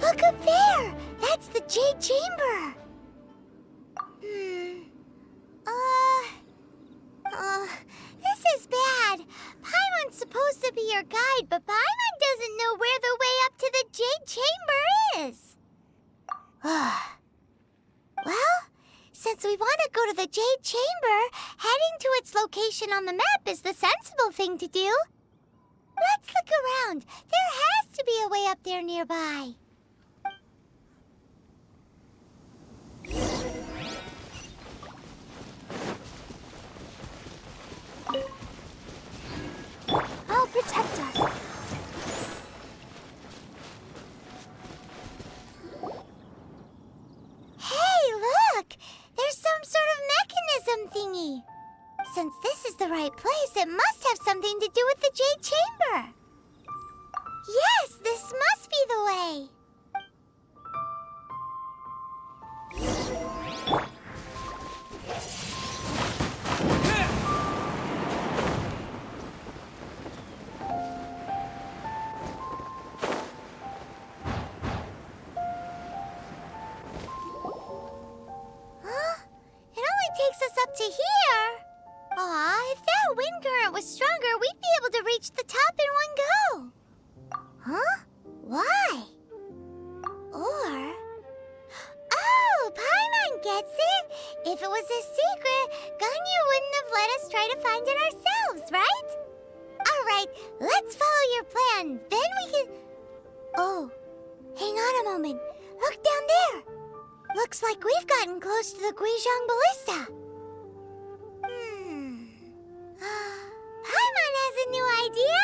Look up there! That's the Jade Chamber! This is bad. Paimon's supposed to be your guide, but Paimon doesn't know where the way up to the Jade Chamber is. Well, since we want to go to the Jade Chamber, heading to its location on the map is the sensible thing to do. Let's look around. There has to be a way up there nearby. I'll protect us. Hey, look! There's some sort of mechanism thingy. Since this is the right place, it must have something to do with the Jade Chamber. Yes, this must be the way. To here? Aw, if that wind current was stronger, we'd be able to reach the top in one go. Huh? Why? Or... Oh, Paimon gets it! If it was a secret, Ganyu wouldn't have let us try to find it ourselves, right? Alright, let's follow your plan. Then we can... Oh, hang on a moment. Look down there. Looks like we've gotten close to the Guizhong Ballista. Paimon has a new idea!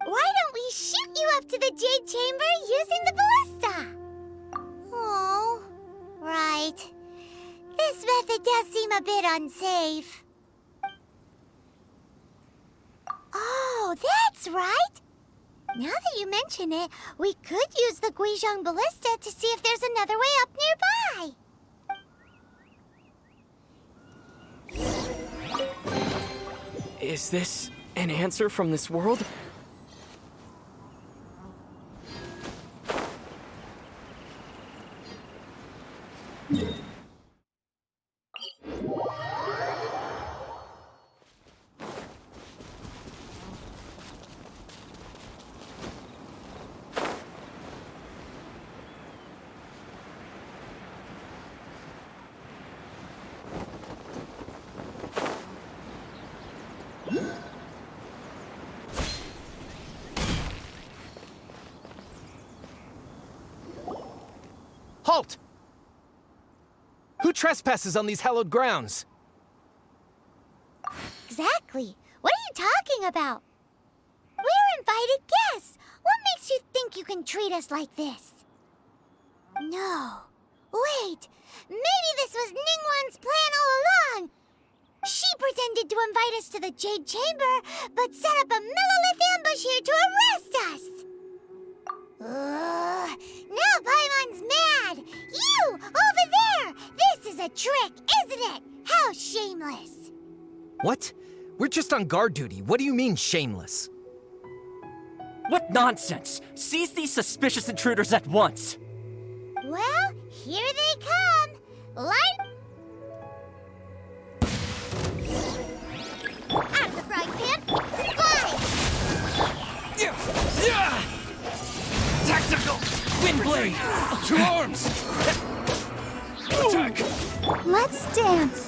Why don't we shoot you up to the Jade Chamber using the ballista? Oh, right. This method does seem a bit unsafe. Oh, that's right! Now that you mention it, we could use the Guizhong Ballista to see if there's another way up nearby. Is this an answer from this world? Halt! Who trespasses on these hallowed grounds? Exactly. What are you talking about? We're invited guests. What makes you think you can treat us like this? No. Wait. Maybe this was Ningguang's plan all along. She pretended to invite us to the Jade Chamber, but set up a millilith ambush here to arrest us. Now Paimon's mad! You! Over there! This is a trick, isn't it? How shameless! What? We're just on guard duty. What do you mean, shameless? What nonsense! Seize these suspicious intruders at once! Well, here they come! Light... Out of the frying pan! Fly! Tactical! Wind blade! To arms! Attack! Let's dance!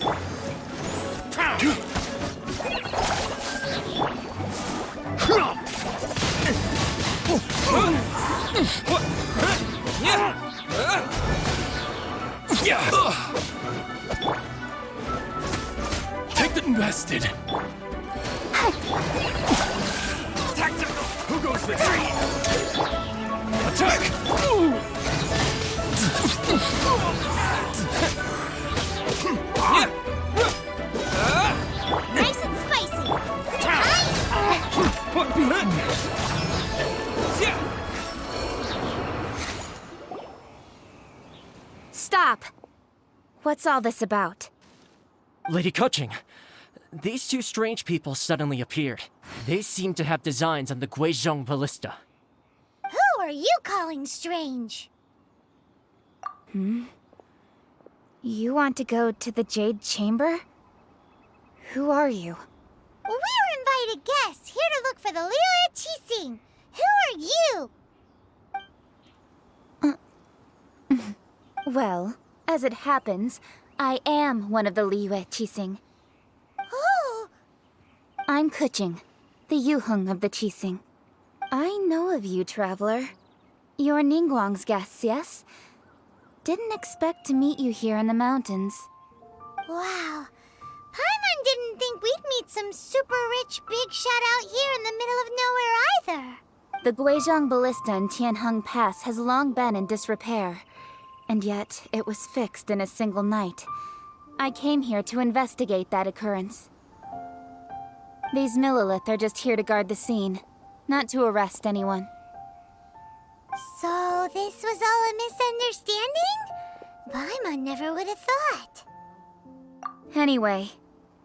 Take the invested! Tactical! Who goes for three? Attack! Nice and spicy! Stop! What's all this about? Lady Kuching, these two strange people suddenly appeared. They seem to have designs on the Guizhong Ballista. Who are you calling strange? You want to go to the Jade Chamber? Who are you? We're invited guests here to look for the Liyue Qixing. Who are you? Well, as it happens, I am one of the Liyue Qixing. Oh, I'm Kuching, the Yuheng of the Qixing. I know of you, traveler. You're Ningguang's guests, yes? Didn't expect to meet you here in the mountains. wow. Paimon didn't think we'd meet some super rich big shot out here in the middle of nowhere either. The Guizhong Ballista in Tianheng Pass has long been in disrepair, and yet it was fixed in a single night. I came here to investigate that occurrence. These Millilith are just here to guard the scene, not to arrest anyone. So this was all a misunderstanding? Paimon never would have thought. Anyway,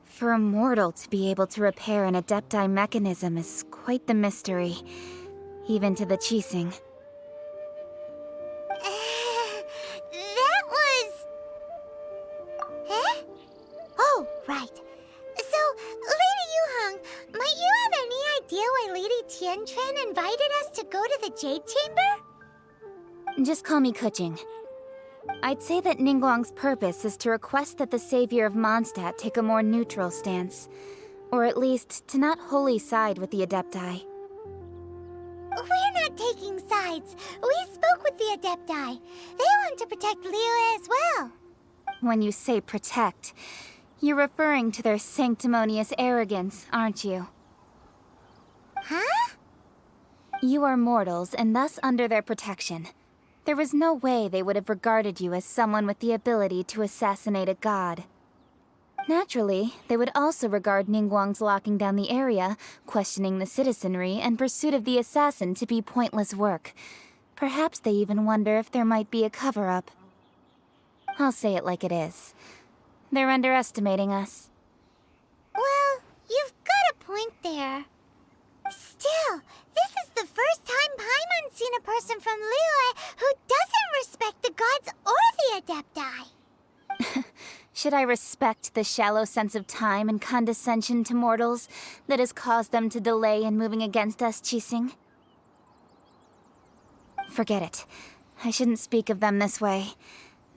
for a mortal to be able to repair an Adepti mechanism is quite the mystery, even to the Qixing. That was... Eh? Oh, right. So, Lady Yuheng, might you have any idea why Lady Tianquan invited us to go to the Jade Chamber? Just call me Kuching. I'd say that Ningguang's purpose is to request that the savior of Mondstadt take a more neutral stance, or at least to not wholly side with the Adepti. We're not taking sides. We spoke with the Adepti. They want to protect Liyue as well. When you say protect, you're referring to their sanctimonious arrogance, aren't you? Huh? You are mortals and thus under their protection. There was no way they would have regarded you as someone with the ability to assassinate a god. Naturally, they would also regard Ningguang's locking down the area, questioning the citizenry, and pursuit of the assassin to be pointless work. Perhaps they even wonder if there might be a cover-up. I'll say it like it is. They're underestimating us. Well, you've got a point there. Still, this is the first time Paimon's seen a person from Liyue who doesn't respect the gods or the Adepti. Should I respect the shallow sense of time and condescension to mortals that has caused them to delay in moving against us, Qixing? Forget it. I shouldn't speak of them this way.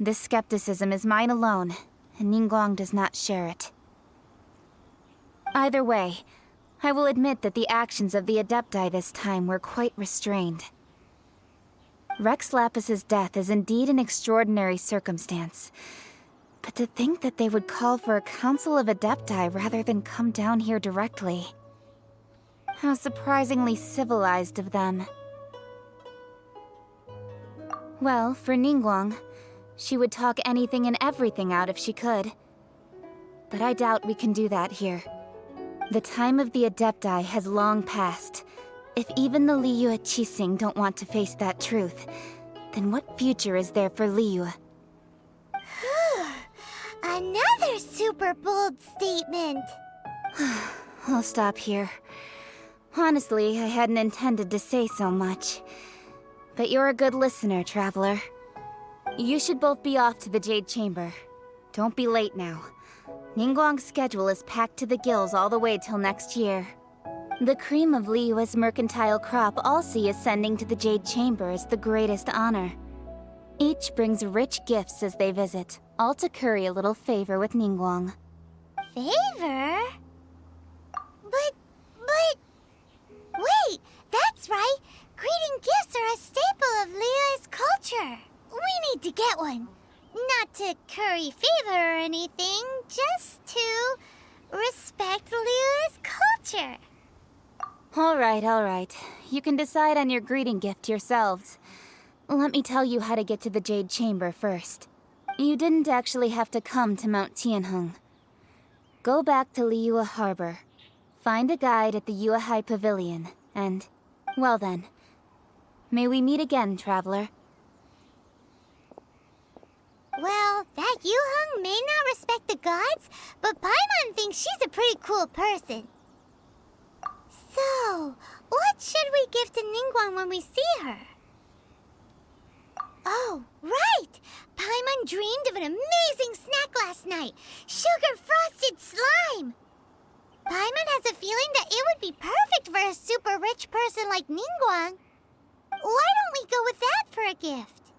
This skepticism is mine alone, and Ningguang does not share it. Either way, I will admit that the actions of the Adepti this time were quite restrained. Rex Lapis's death is indeed an extraordinary circumstance. But to think that they would call for a council of Adepti rather than come down here directly. How surprisingly civilized of them. Well, for Ningguang, she would talk anything and everything out if she could. But I doubt we can do that here. The time of the Adepti has long passed. If even the Liyue Qixing don't want to face that truth, then what future is there for Liyue? Another super bold statement. I'll stop here. Honestly, I hadn't intended to say so much. But you're a good listener, traveler. You should both be off to the Jade Chamber. Don't be late now. Ningguang's schedule is packed to the gills all the way till next year. The cream of Liyue's mercantile crop all see ascending to the Jade Chamber as the greatest honor. Each brings rich gifts as they visit, all to curry a little favor with Ningguang. Favor? But... Wait, that's right! Greeting gifts are a staple of Liyue's culture. We need to get one. Not to curry favor or anything, just to respect Liyue's culture. All right. You can decide on your greeting gift yourselves. Let me tell you how to get to the Jade Chamber first. You didn't actually have to come to Mount Tianheng. Go back to Liyue Harbor. Find a guide at the Yuehai Pavilion, and... well then. May we meet again, traveler. Well, that Yuheng may not respect the gods, but Paimon thinks she's a pretty cool person. So, what should we give to Ningguang when we see her? Oh, right! dreamed of an amazing snack last night. Sugar-frosted slime. Paimon has a feeling that it would be perfect for a super rich person like Ningguang. Why don't we go with that for a gift?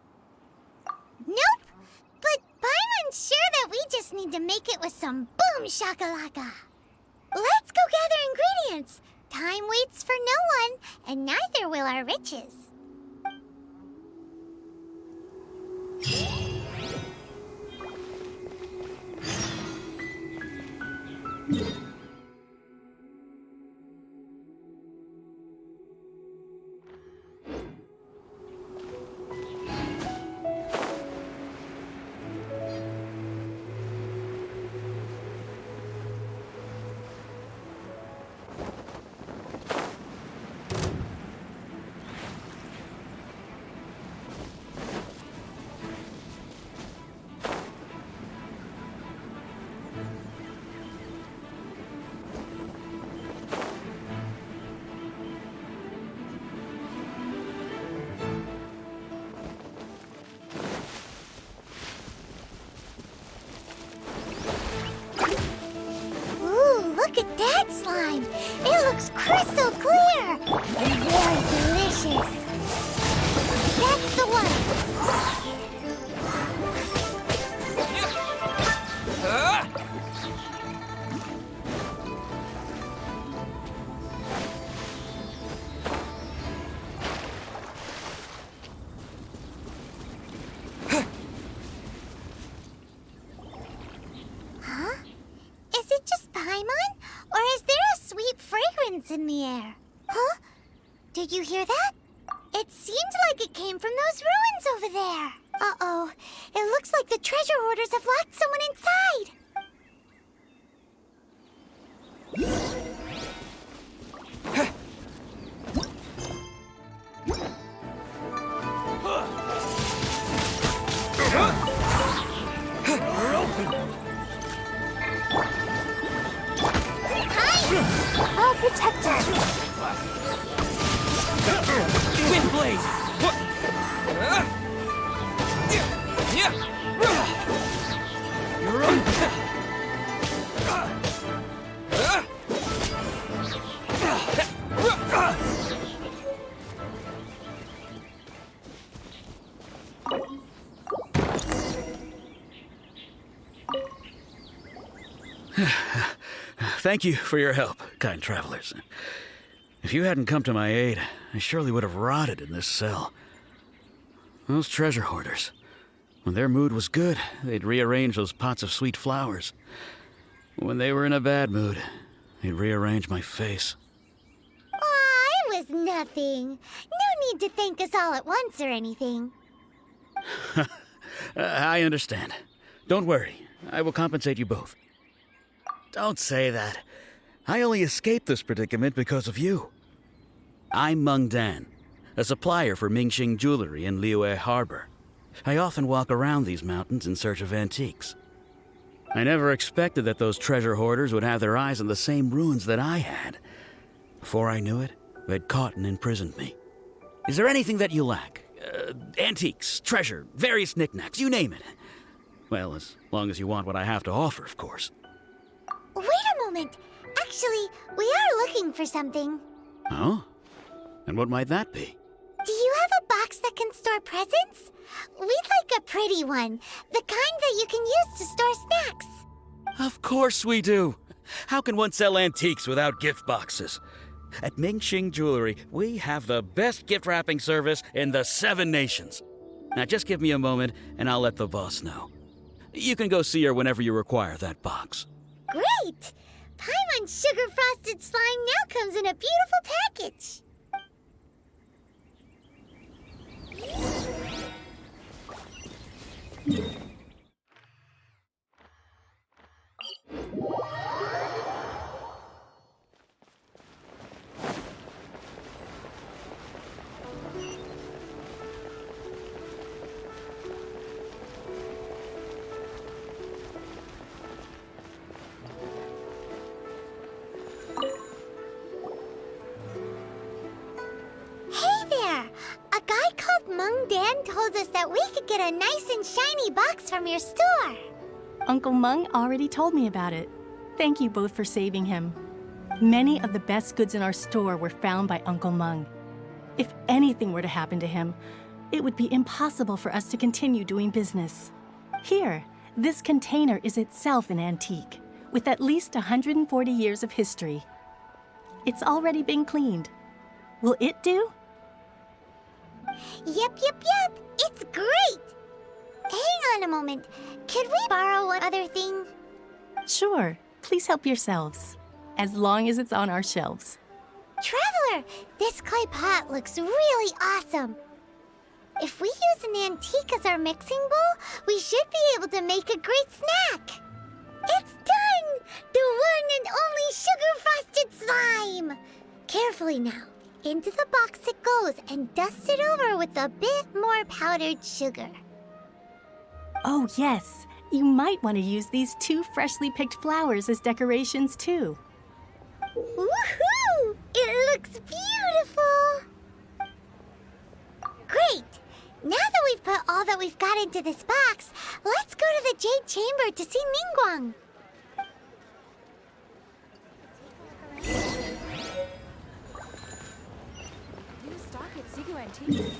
Nope. But Paimon's sure that we just need to make it with some boom shakalaka. Let's go gather ingredients. Time waits for no one, and neither will our riches. Look at that slime! It looks crystal clear! And very delicious! That's the one! Huh? Is it just Paimon? Or is there a sweet fragrance in the air? Huh? Did you hear that? It seemed like it came from those ruins over there. Uh-oh. It looks like the treasure hoarders have locked someone inside. I'll protect us. Wind blade! You're on. Thank you for your help, kind travelers. If you hadn't come to my aid, I surely would have rotted in this cell. Those treasure hoarders, when their mood was good, they'd rearrange those pots of sweet flowers. When they were in a bad mood, they'd rearrange my face. Aw, it was nothing. No need to thank us all at once or anything. I understand. Don't worry, I will compensate you both. Don't say that. I only escaped this predicament because of you. I'm Meng Dan, a supplier for Mingxing jewelry in Liyue Harbor. I often walk around these mountains in search of antiques. I never expected that those treasure hoarders would have their eyes on the same ruins that I had. Before I knew it, they'd caught and imprisoned me. Is there anything that you lack? Antiques, treasure, various knickknacks, you name it. Well, as long as you want what I have to offer, of course. Wait a moment. Actually, we are looking for something. Oh? And what might that be? Do you have a box that can store presents? We'd like a pretty one. The kind that you can use to store snacks. Of course we do. How can one sell antiques without gift boxes? At Mingxing Jewelry, we have the best gift wrapping service in the 7 nations. Now just give me a moment and I'll let the boss know. You can go see her whenever you require that box. Great! Paimon's sugar-frosted slime now comes in a beautiful package. Hey there! A guy called Meng Dan told us that we could get a nice and shiny box from your store. Uncle Meng already told me about it. Thank you both for saving him. Many of the best goods in our store were found by Uncle Meng. If anything were to happen to him, it would be impossible for us to continue doing business. Here, this container is itself an antique, with at least 140 years of history. It's already been cleaned. Will it do? Yep. It's great! Hang on a moment. Could we borrow one other thing? Sure. Please help yourselves. As long as it's on our shelves. Traveler, this clay pot looks really awesome. If we use an antique as our mixing bowl, we should be able to make a great snack. It's done! The one and only sugar-frosted slime! Carefully now. Into the box it goes and dust it over with a bit more powdered sugar. Oh, yes. You might want to use these 2 freshly picked flowers as decorations, too. Woohoo! It looks beautiful! Great! Now that we've put all that we've got into this box, let's go to the Jade Chamber to see Ningguang. New stock at Sigu Antiques.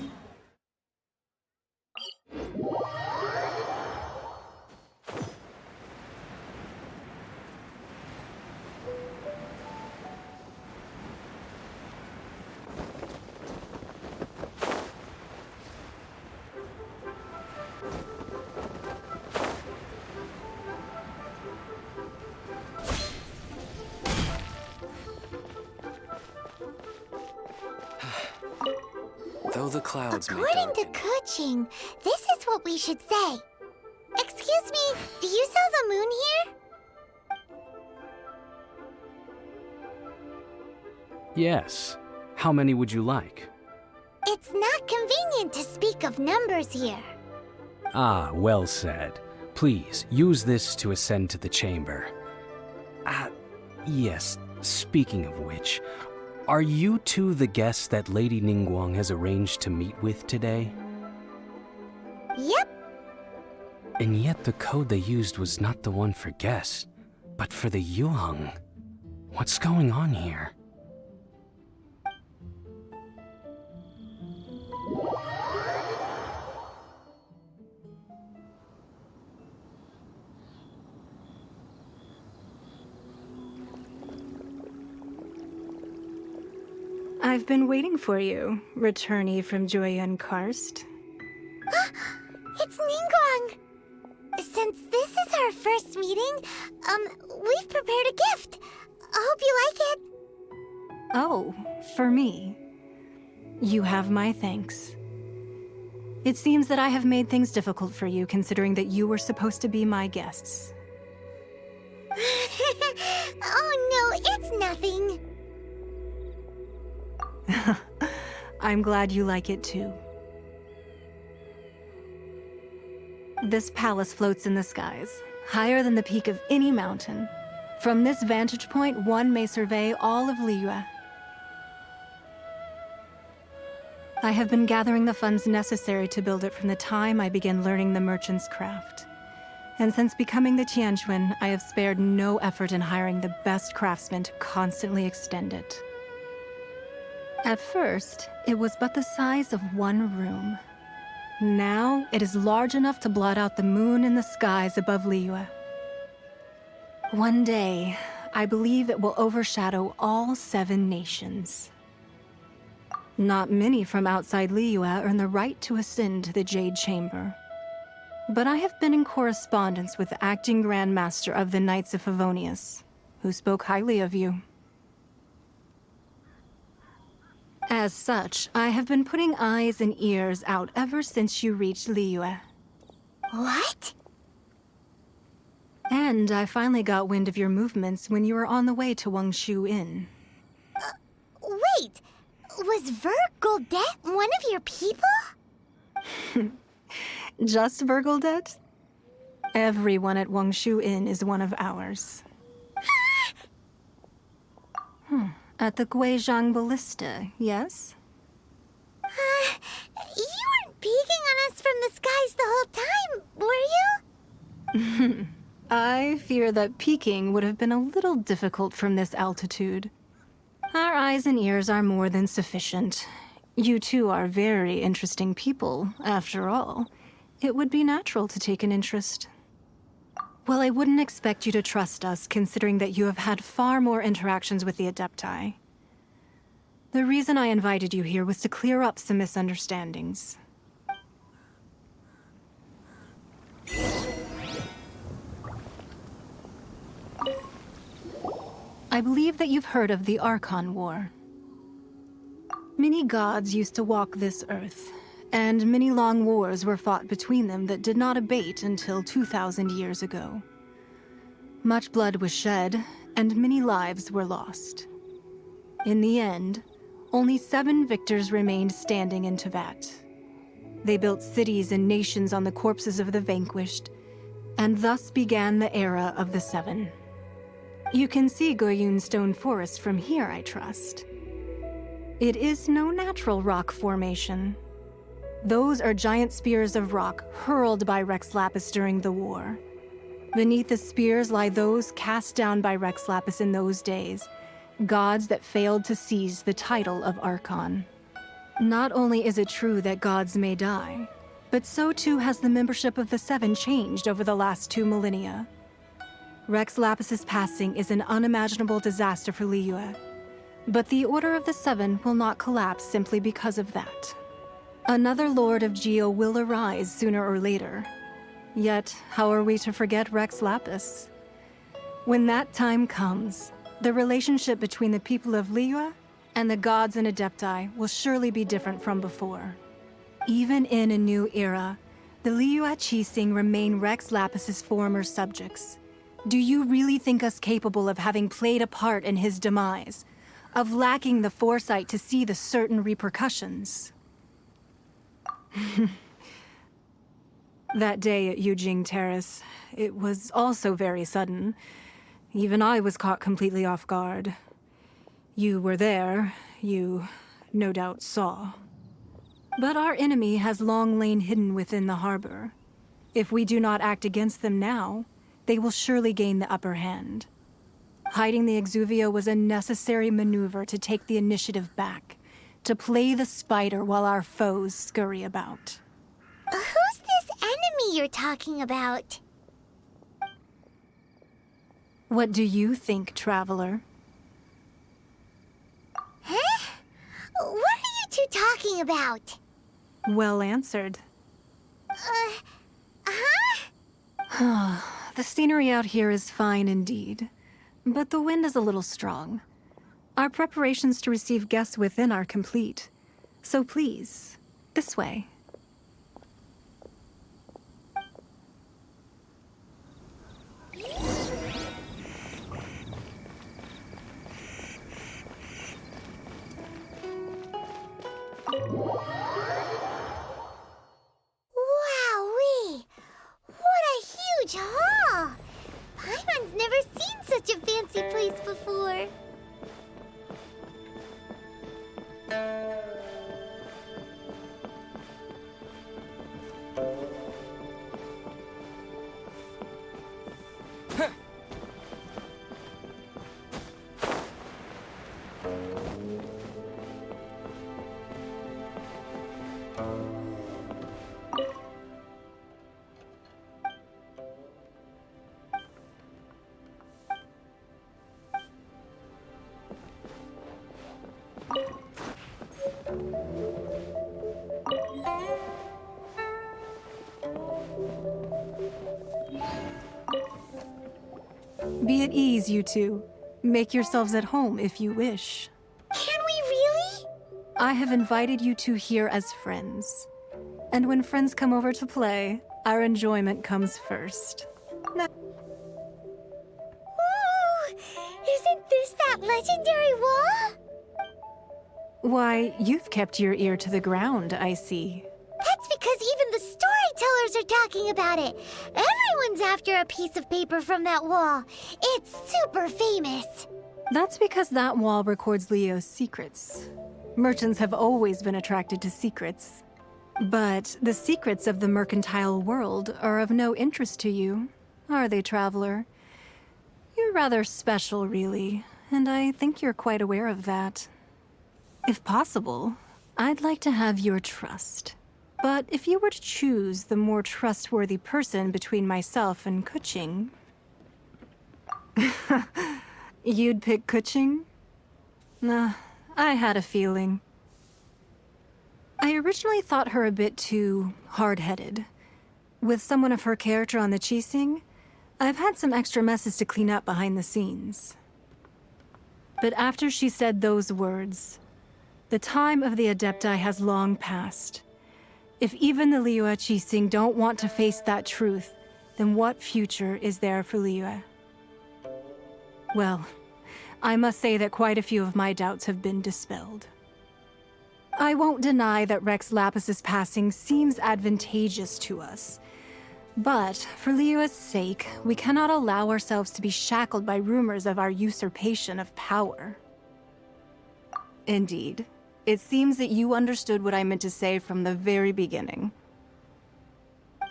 Though the clouds may According to darken. Kuching, this is what we should say. Excuse me, do you sell the moon here? Yes. How many would you like? It's not convenient to speak of numbers here. Ah, well said. Please, use this to ascend to the chamber. Yes, speaking of which, are you two the guests that Lady Ningguang has arranged to meet with today? Yep. And yet the code they used was not the one for guests, but for the Yuang. What's going on here? I've been waiting for you, returnee from Jueyun Karst. It's Ningguang. Since this is our first meeting, we've prepared a gift. I hope you like it. Oh, for me. You have my thanks. It seems that I have made things difficult for you, considering that you were supposed to be my guests. Oh no, it's nothing. I'm glad you like it too. This palace floats in the skies, higher than the peak of any mountain. From this vantage point, one may survey all of Liyue. I have been gathering the funds necessary to build it from the time I began learning the merchant's craft. And since becoming the Tianquan, I have spared no effort in hiring the best craftsmen to constantly extend it. At first, it was but the size of one room. Now, it is large enough to blot out the moon in the skies above Liyue. One day, I believe it will overshadow all 7 nations. Not many from outside Liyue earn the right to ascend to the Jade Chamber. But I have been in correspondence with the acting Grand Master of the Knights of Favonius, who spoke highly of you. As such, I have been putting eyes and ears out ever since you reached Liyue. What? And I finally got wind of your movements when you were on the way to Wangshu Inn. Wait, was Vergoldet one of your people? Just Vergoldet? Everyone at Wangshu Inn is one of ours. At the Guizhong Ballista, yes? You weren't big I fear that peeking would have been a little difficult from this altitude. Our eyes and ears are more than sufficient. You two are very interesting people, after all. It would be natural to take an interest. Well, I wouldn't expect you to trust us, considering that you have had far more interactions with the Adepti. The reason I invited you here was to clear up some misunderstandings. I believe that you've heard of the Archon War. Many gods used to walk this earth, and many long wars were fought between them that did not abate until 2,000 years ago. Much blood was shed, and many lives were lost. In the end, only 7 victors remained standing in Teyvat. They built cities and nations on the corpses of the vanquished, and thus began the era of the 7. You can see Guiyun Stone Forest from here, I trust. It is no natural rock formation. Those are giant spears of rock hurled by Rex Lapis during the war. Beneath the spears lie those cast down by Rex Lapis in those days, gods that failed to seize the title of Archon. Not only is it true that gods may die, but so too has the membership of the 7 changed over the last 2 millennia. Rex Lapis's passing is an unimaginable disaster for Liyue, but the Order of the 7 will not collapse simply because of that. Another Lord of Geo will arise sooner or later. Yet, how are we to forget Rex Lapis? When that time comes, the relationship between the people of Liyue and the gods and Adepti will surely be different from before. Even in a new era, the Liyue Qixing remain Rex Lapis's former subjects. Do you really think us capable of having played a part in his demise? Of lacking the foresight to see the certain repercussions? That day at Yuijing Terrace, it was also very sudden. Even I was caught completely off guard. You were there, you no doubt saw. But our enemy has long lain hidden within the harbor. If we do not act against them now, they will surely gain the upper hand. Hiding the Exuvio was a necessary maneuver to take the initiative back, to play the spider while our foes scurry about. Who's this enemy you're talking about? What do you think, Traveler? Huh? What are you two talking about? Well answered. Huh? The scenery out here is fine indeed, but the wind is a little strong. Our preparations to receive guests within are complete, so please, this way. Wowee! What a huge hall! Paimon's never seen such a fancy place before. Be at ease, you two. Make yourselves at home if you wish. Can we really? I have invited you two here as friends. And when friends come over to play, our enjoyment comes first. Ooh! Isn't this that legendary wall? Why, you've kept your ear to the ground, I see. That's because even the storytellers are talking about it. Everyone's after a piece of paper from that wall. It's super famous. That's because that wall records Liyue's secrets. Merchants have always been attracted to secrets. But the secrets of the mercantile world are of no interest to you, are they, Traveler? You're rather special, really, and I think you're quite aware of that. If possible, I'd like to have your trust. But if you were to choose the more trustworthy person between myself and Kuching... You'd pick Kuching? Nah, I had a feeling. I originally thought her a bit too hard-headed. With someone of her character on the Qixing, I've had some extra messes to clean up behind the scenes. But after she said those words, the time of the Adepti has long passed. If even the Liyue Qixing don't want to face that truth, then what future is there for Liyue? Well, I must say that quite a few of my doubts have been dispelled. I won't deny that Rex Lapis's passing seems advantageous to us. But for Liyue's sake, we cannot allow ourselves to be shackled by rumors of our usurpation of power. Indeed, it seems that you understood what I meant to say from the very beginning.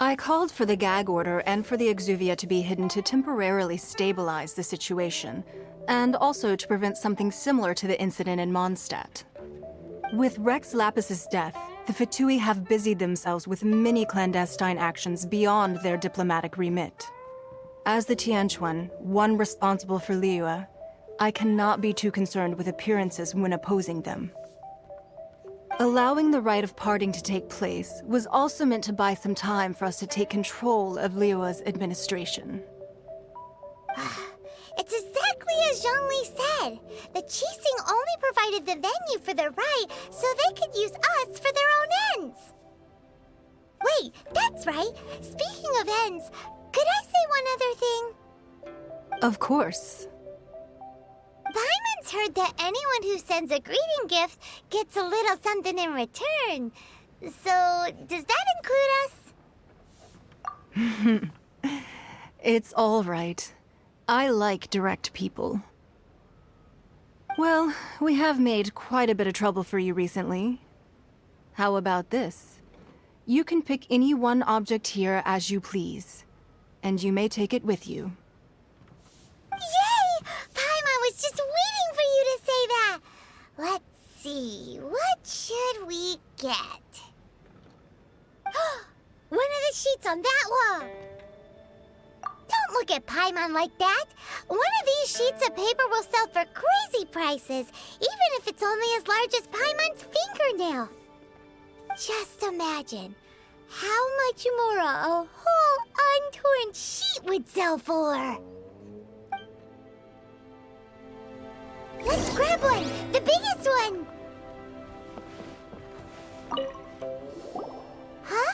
I called for the gag order and for the exuvia to be hidden to temporarily stabilize the situation, and also to prevent something similar to the incident in Mondstadt. With Rex Lapis's death, the Fatui have busied themselves with many clandestine actions beyond their diplomatic remit. As the Tianquan, one responsible for Liyue, I cannot be too concerned with appearances when opposing them. Allowing the rite of parting to take place was also meant to buy some time for us to take control of Liyue's administration. It's exactly as Zhongli said. The Qixing only provided the venue for the rite so they could use us for their own ends. Wait, that's right. Speaking of ends, could I say one other thing? Of course. Paimon's heard that anyone who sends a greeting gift gets a little something in return. So, does that include us? It's all right. I like direct people. Well, we have made quite a bit of trouble for you recently. How about this? You can pick any one object here as you please, and you may take it with you. Yay! Paimon was just waiting for you to say that! Let's see, what should we get? One of the sheets on that wall! Don't look at Paimon like that! One of these sheets of paper will sell for crazy prices, even if it's only as large as Paimon's fingernail. Just imagine how much more a whole untorn sheet would sell for. Let's grab one! The biggest one! Huh?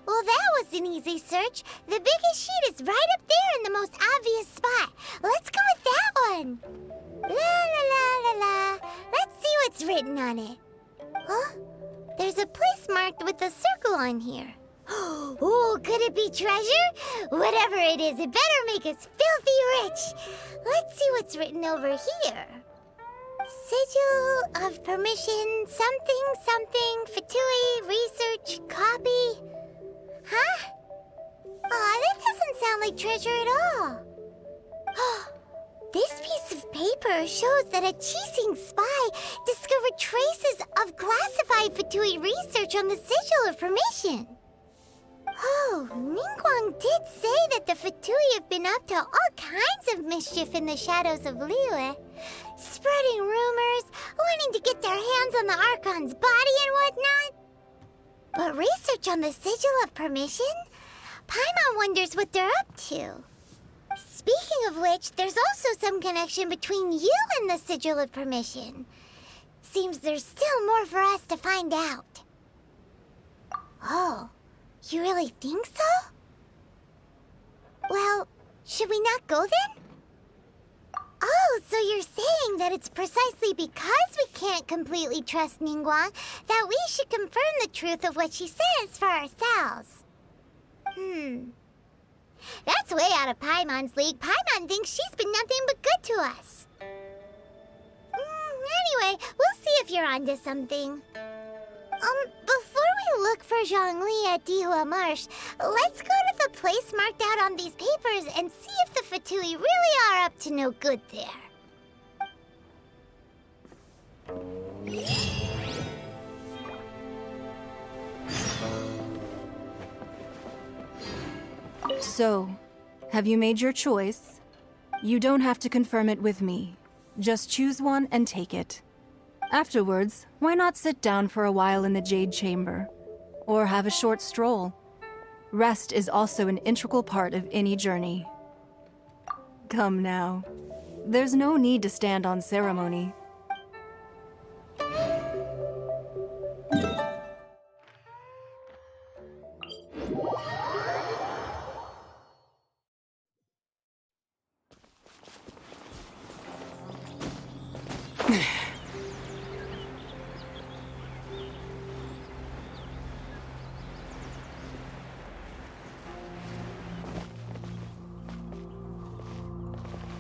Well, that was an easy search. The biggest sheet is right up there in the most obvious spot. Let's go with that one. La la la la la. Let's see what's written on it. Huh? There's a place marked with a circle on here. Oh, could it be treasure? Whatever it is, it better make us filthy rich. Let's see what's written over here. Sigil of permission, something, something, Fatui, research, copy. Huh? Aw, that doesn't sound like treasure at all. This piece of paper shows that a Qixing spy discovered traces of classified Fatui research on the Sigil of permission. Oh, Ningguang did say that the Fatui have been up to all kinds of mischief in the shadows of Liyue. Spreading rumors, wanting to get their hands on the Archon's body and whatnot. But research on the Sigil of Permission? Paimon wonders what they're up to. Speaking of which, there's also some connection between you and the Sigil of Permission. Seems there's still more for us to find out. Oh, you really think so? Well, should we not go then? Oh, so you're saying that it's precisely because we can't completely trust Ningguang that we should confirm the truth of what she says for ourselves. That's way out of Paimon's league. Paimon thinks she's been nothing but good to us. Anyway, we'll see if you're onto something. Before we you look for Zhongli at Dihua Marsh, let's go to the place marked out on these papers and see if the Fatui really are up to no good there. So, have you made your choice? You don't have to confirm it with me. Just choose one and take it. Afterwards, why not sit down for a while in the Jade Chamber? Or have a short stroll? Rest is also an integral part of any journey. Come now. There's no need to stand on ceremony.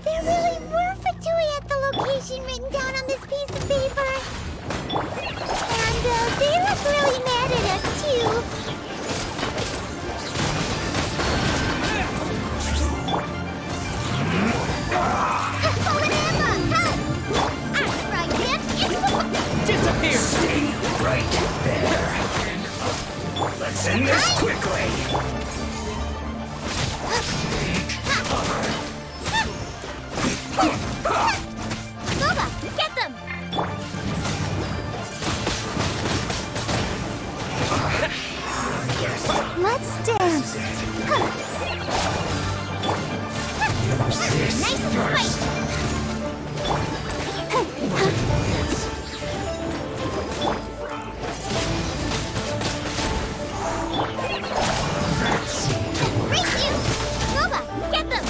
There really were Fatui at the location written down on this piece of paper. And they look really mad at us, too. Disappear! Stay right there. Let's end this quickly. Boba, get them! Let's dance. Nice and spicy. Race you! Boba, get them!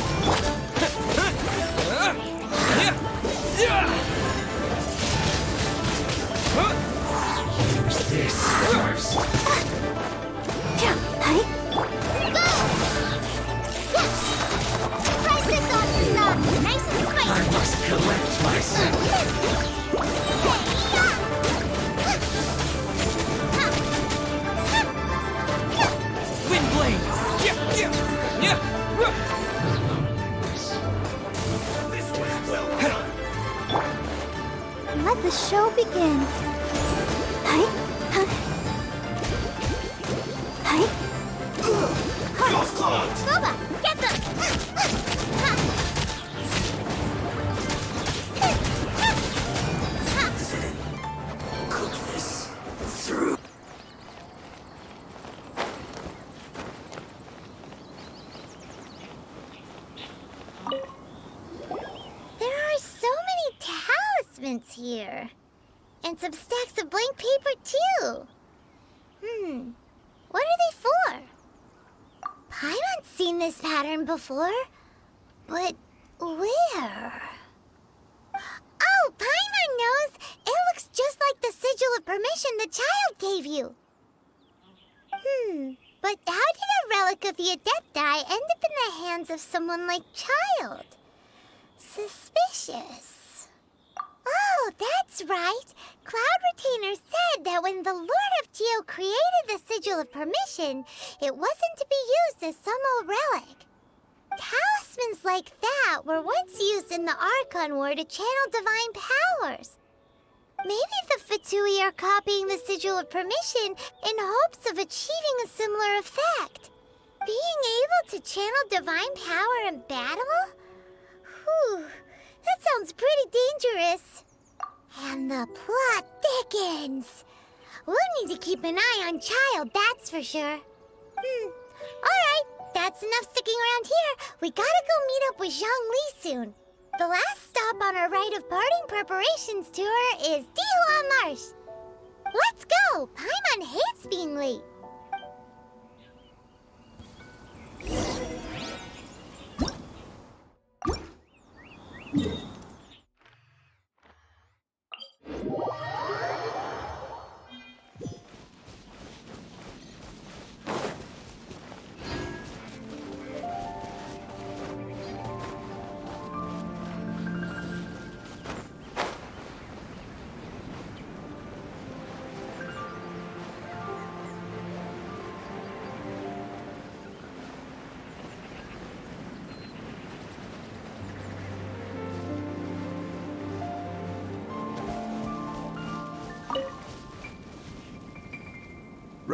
Use this first. Go! Price this off the sub. Nice and I spicy. must collect myself. Wind blade! This was well done. Let the show begin. Hi. Golf clubs. Boba, get them! Cook this through. There are so many talismans here. And some stacks of blank paper, too. What are they for? Paimon's seen this pattern before. But where? Oh, Paimon knows! It looks just like the sigil of permission the child gave you. But how did a relic of the Adepti end up in the hands of someone like Child? Suspicious. Oh, that's right. Cloud Retainer said that when the Lord of Geo created the Sigil of Permission, it wasn't to be used as some old relic. Talismans like that were once used in the Archon War to channel divine powers. Maybe the Fatui are copying the Sigil of Permission in hopes of achieving a similar effect. Being able to channel divine power in battle? Whew, that sounds pretty dangerous. And the plot thickens. We'll need to keep an eye on Child, that's for sure. Alright, that's enough sticking around here. We gotta go meet up with Zhongli soon. The last stop on our rite of parting preparations tour is Dihua Marsh. Let's go! Paimon hates being late.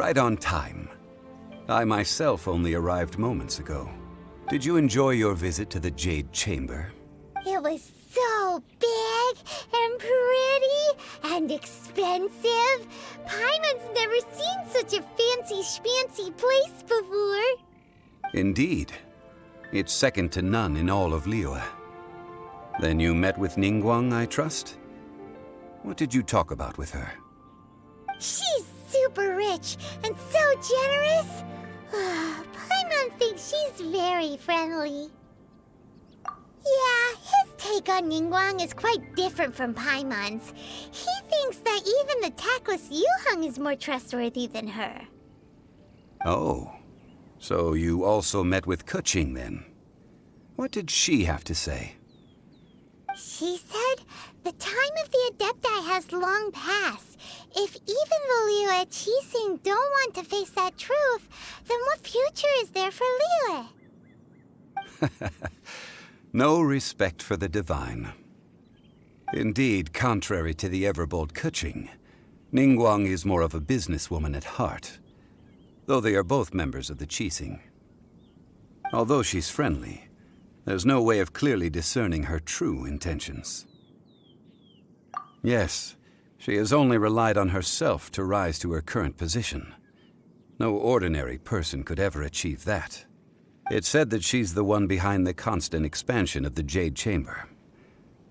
Right on time. I myself only arrived moments ago. Did you enjoy your visit to the Jade Chamber? It was so big and pretty and expensive. Paimon's never seen such a fancy schmancy place before. Indeed. It's second to none in all of Liyue. Then you met with Ningguang, I trust? What did you talk about with her? She's super rich and so generous. Paimon thinks she's very friendly. Yeah, his take on Ningguang is quite different from Paimon's. He thinks that even the tactless Yuijing is more trustworthy than her. Oh, so you also met with Keqing then? What did she have to say? She said the time of the Adepti has long passed. If even the Liyue Qixing don't want to face that truth, then what future is there for Liyue? No respect for the divine. Indeed, contrary to the ever-bold Keqing, Ningguang is more of a businesswoman at heart, though they are both members of the Qixing. Although she's friendly, there's no way of clearly discerning her true intentions. Yes, she has only relied on herself to rise to her current position. No ordinary person could ever achieve that. It's said that she's the one behind the constant expansion of the Jade Chamber.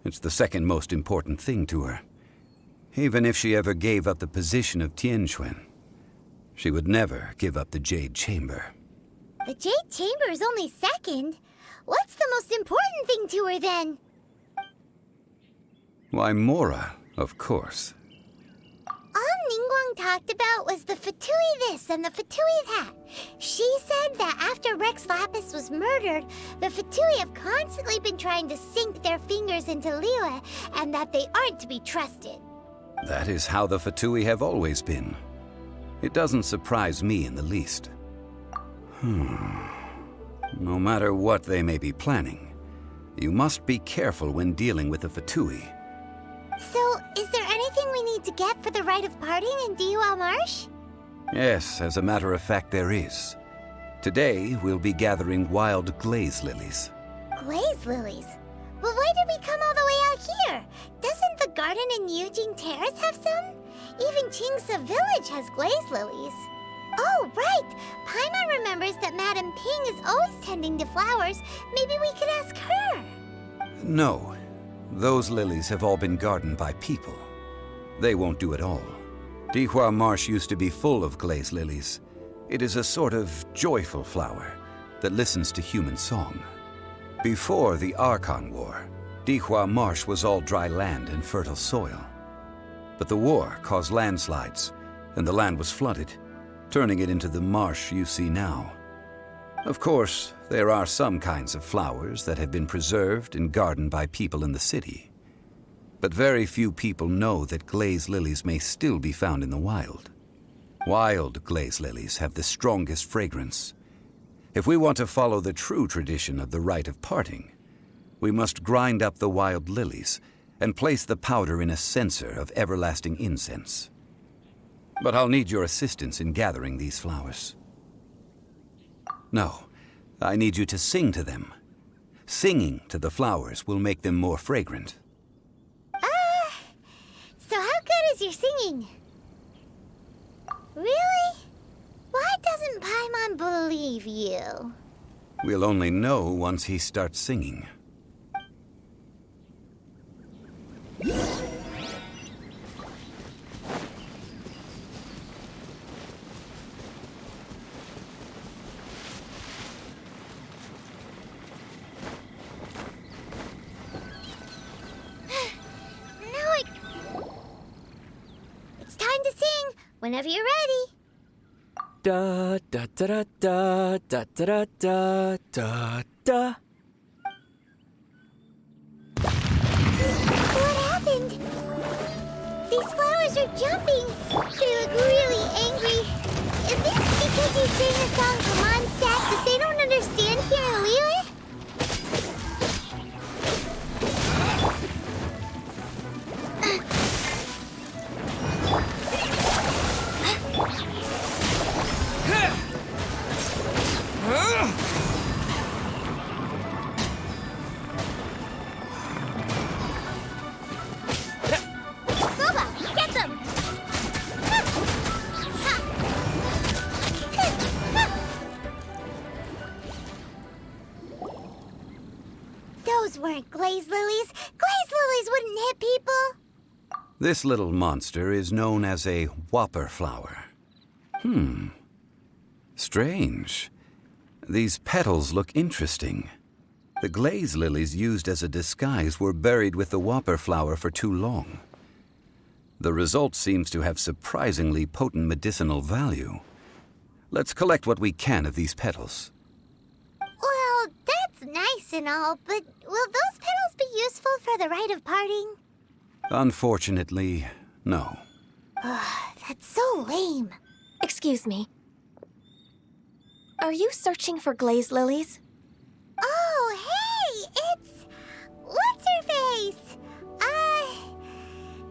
It's the second most important thing to her. Even if she ever gave up the position of Tianquan, she would never give up the Jade Chamber. The Jade Chamber is only second. What's the most important thing to her then? Why, Mora, of course. All Ningguang talked about was the Fatui this and the Fatui that. She said that after Rex Lapis was murdered, the Fatui have constantly been trying to sink their fingers into Liyue, and that they aren't to be trusted. That is how the Fatui have always been. It doesn't surprise me in the least. No matter what they may be planning, you must be careful when dealing with the Fatui. So, is there anything we need to get for the rite of parting in Dihua Marsh? Yes, as a matter of fact, there is. Today, we'll be gathering wild glaze lilies. Glaze lilies? But why did we come all the way out here? Doesn't the garden in Yuijing Terrace have some? Even Qingse Village has glaze lilies. Oh, right! Paimon remembers that Madame Ping is always tending to flowers. Maybe we could ask her. No. Those lilies have all been gardened by people. They won't do it all. Dihua Marsh used to be full of glaze lilies. It is a sort of joyful flower that listens to human song. Before the Archon War, Dihua Marsh was all dry land and fertile soil. But the war caused landslides, and the land was flooded, turning it into the marsh you see now. Of course, there are some kinds of flowers that have been preserved and gardened by people in the city. But very few people know that glaze lilies may still be found in the wild. Wild glaze lilies have the strongest fragrance. If we want to follow the true tradition of the rite of parting, we must grind up the wild lilies and place the powder in a censer of everlasting incense. But I'll need your assistance in gathering these flowers. No, I need you to sing to them. Singing to the flowers will make them more fragrant. So how good is your singing? Really? Why doesn't Paimon believe you? We'll only know once he starts singing. It's time to sing, whenever you're ready. Da da da da da da da da da da. What happened? These flowers are jumping. They look really angry. Is this because you sang a song from Mondstadt that they don't understand here in Liyue? Those weren't glaze lilies. Glaze lilies wouldn't hit people. This little monster is known as a whopper flower. Strange. These petals look interesting. The glaze lilies used as a disguise were buried with the whopper flower for too long. The result seems to have surprisingly potent medicinal value. Let's collect what we can of these petals. Well, that's nice and all, but will those petals be useful for the rite of parting? Unfortunately, no. That's so lame. Excuse me. Are you searching for glaze lilies? Oh, hey! It's... What's-her-face?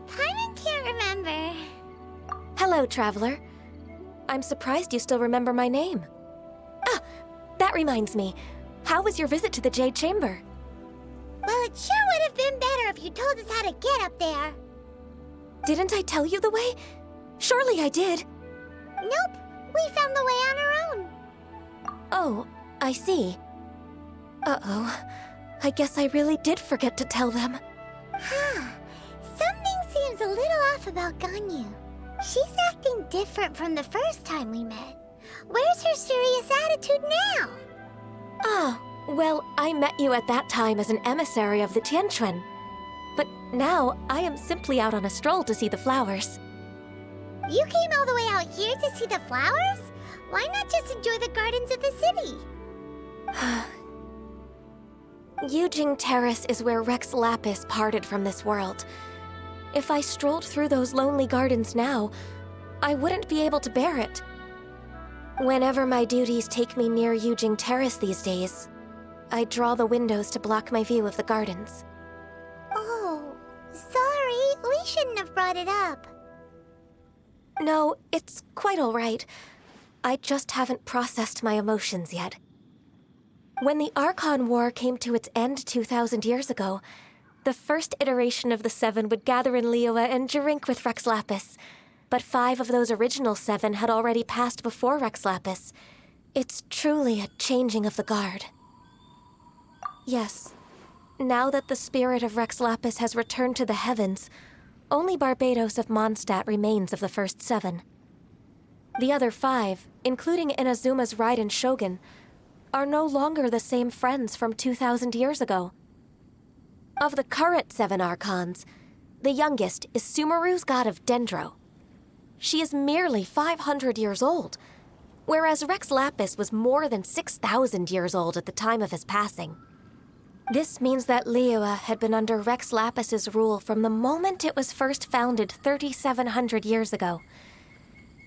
Paimon can't remember. Hello, traveler. I'm surprised you still remember my name. Ah, that reminds me. How was your visit to the Jade Chamber? Well, it sure would have been better if you told us how to get up there. Didn't I tell you the way? Surely I did. Nope, we found the way on our own. Oh, I see. Uh-oh. I guess I really did forget to tell them. Something seems a little off about Ganyu. She's acting different from the first time we met. Where's her serious attitude now? Ah, well, I met you at that time as an emissary of the Tianquan. But now, I am simply out on a stroll to see the flowers. You came all the way out here to see the flowers? Why not just enjoy the gardens of the city? Yuijing Terrace is where Rex Lapis parted from this world. If I strolled through those lonely gardens now, I wouldn't be able to bear it. Whenever my duties take me near Yuijing Terrace these days, I draw the windows to block my view of the gardens. Oh, sorry, we shouldn't have brought it up. No, it's quite all right. I just haven't processed my emotions yet. When the Archon War came to its end 2,000 years ago, the first iteration of the Seven would gather in Liyue and drink with Rex Lapis. But 5 of those original 7 had already passed before Rex Lapis. It's truly a changing of the guard. Yes, now that the spirit of Rex Lapis has returned to the heavens, only Barbados of Mondstadt remains of the first 7. The other 5, including Inazuma's Raiden Shogun, are no longer the same friends from 2,000 years ago. Of the current 7 Archons, the youngest is Sumeru's god of Dendro. She is merely 500 years old, whereas Rex Lapis was more than 6,000 years old at the time of his passing. This means that Liyue had been under Rex Lapis's rule from the moment it was first founded 3,700 years ago.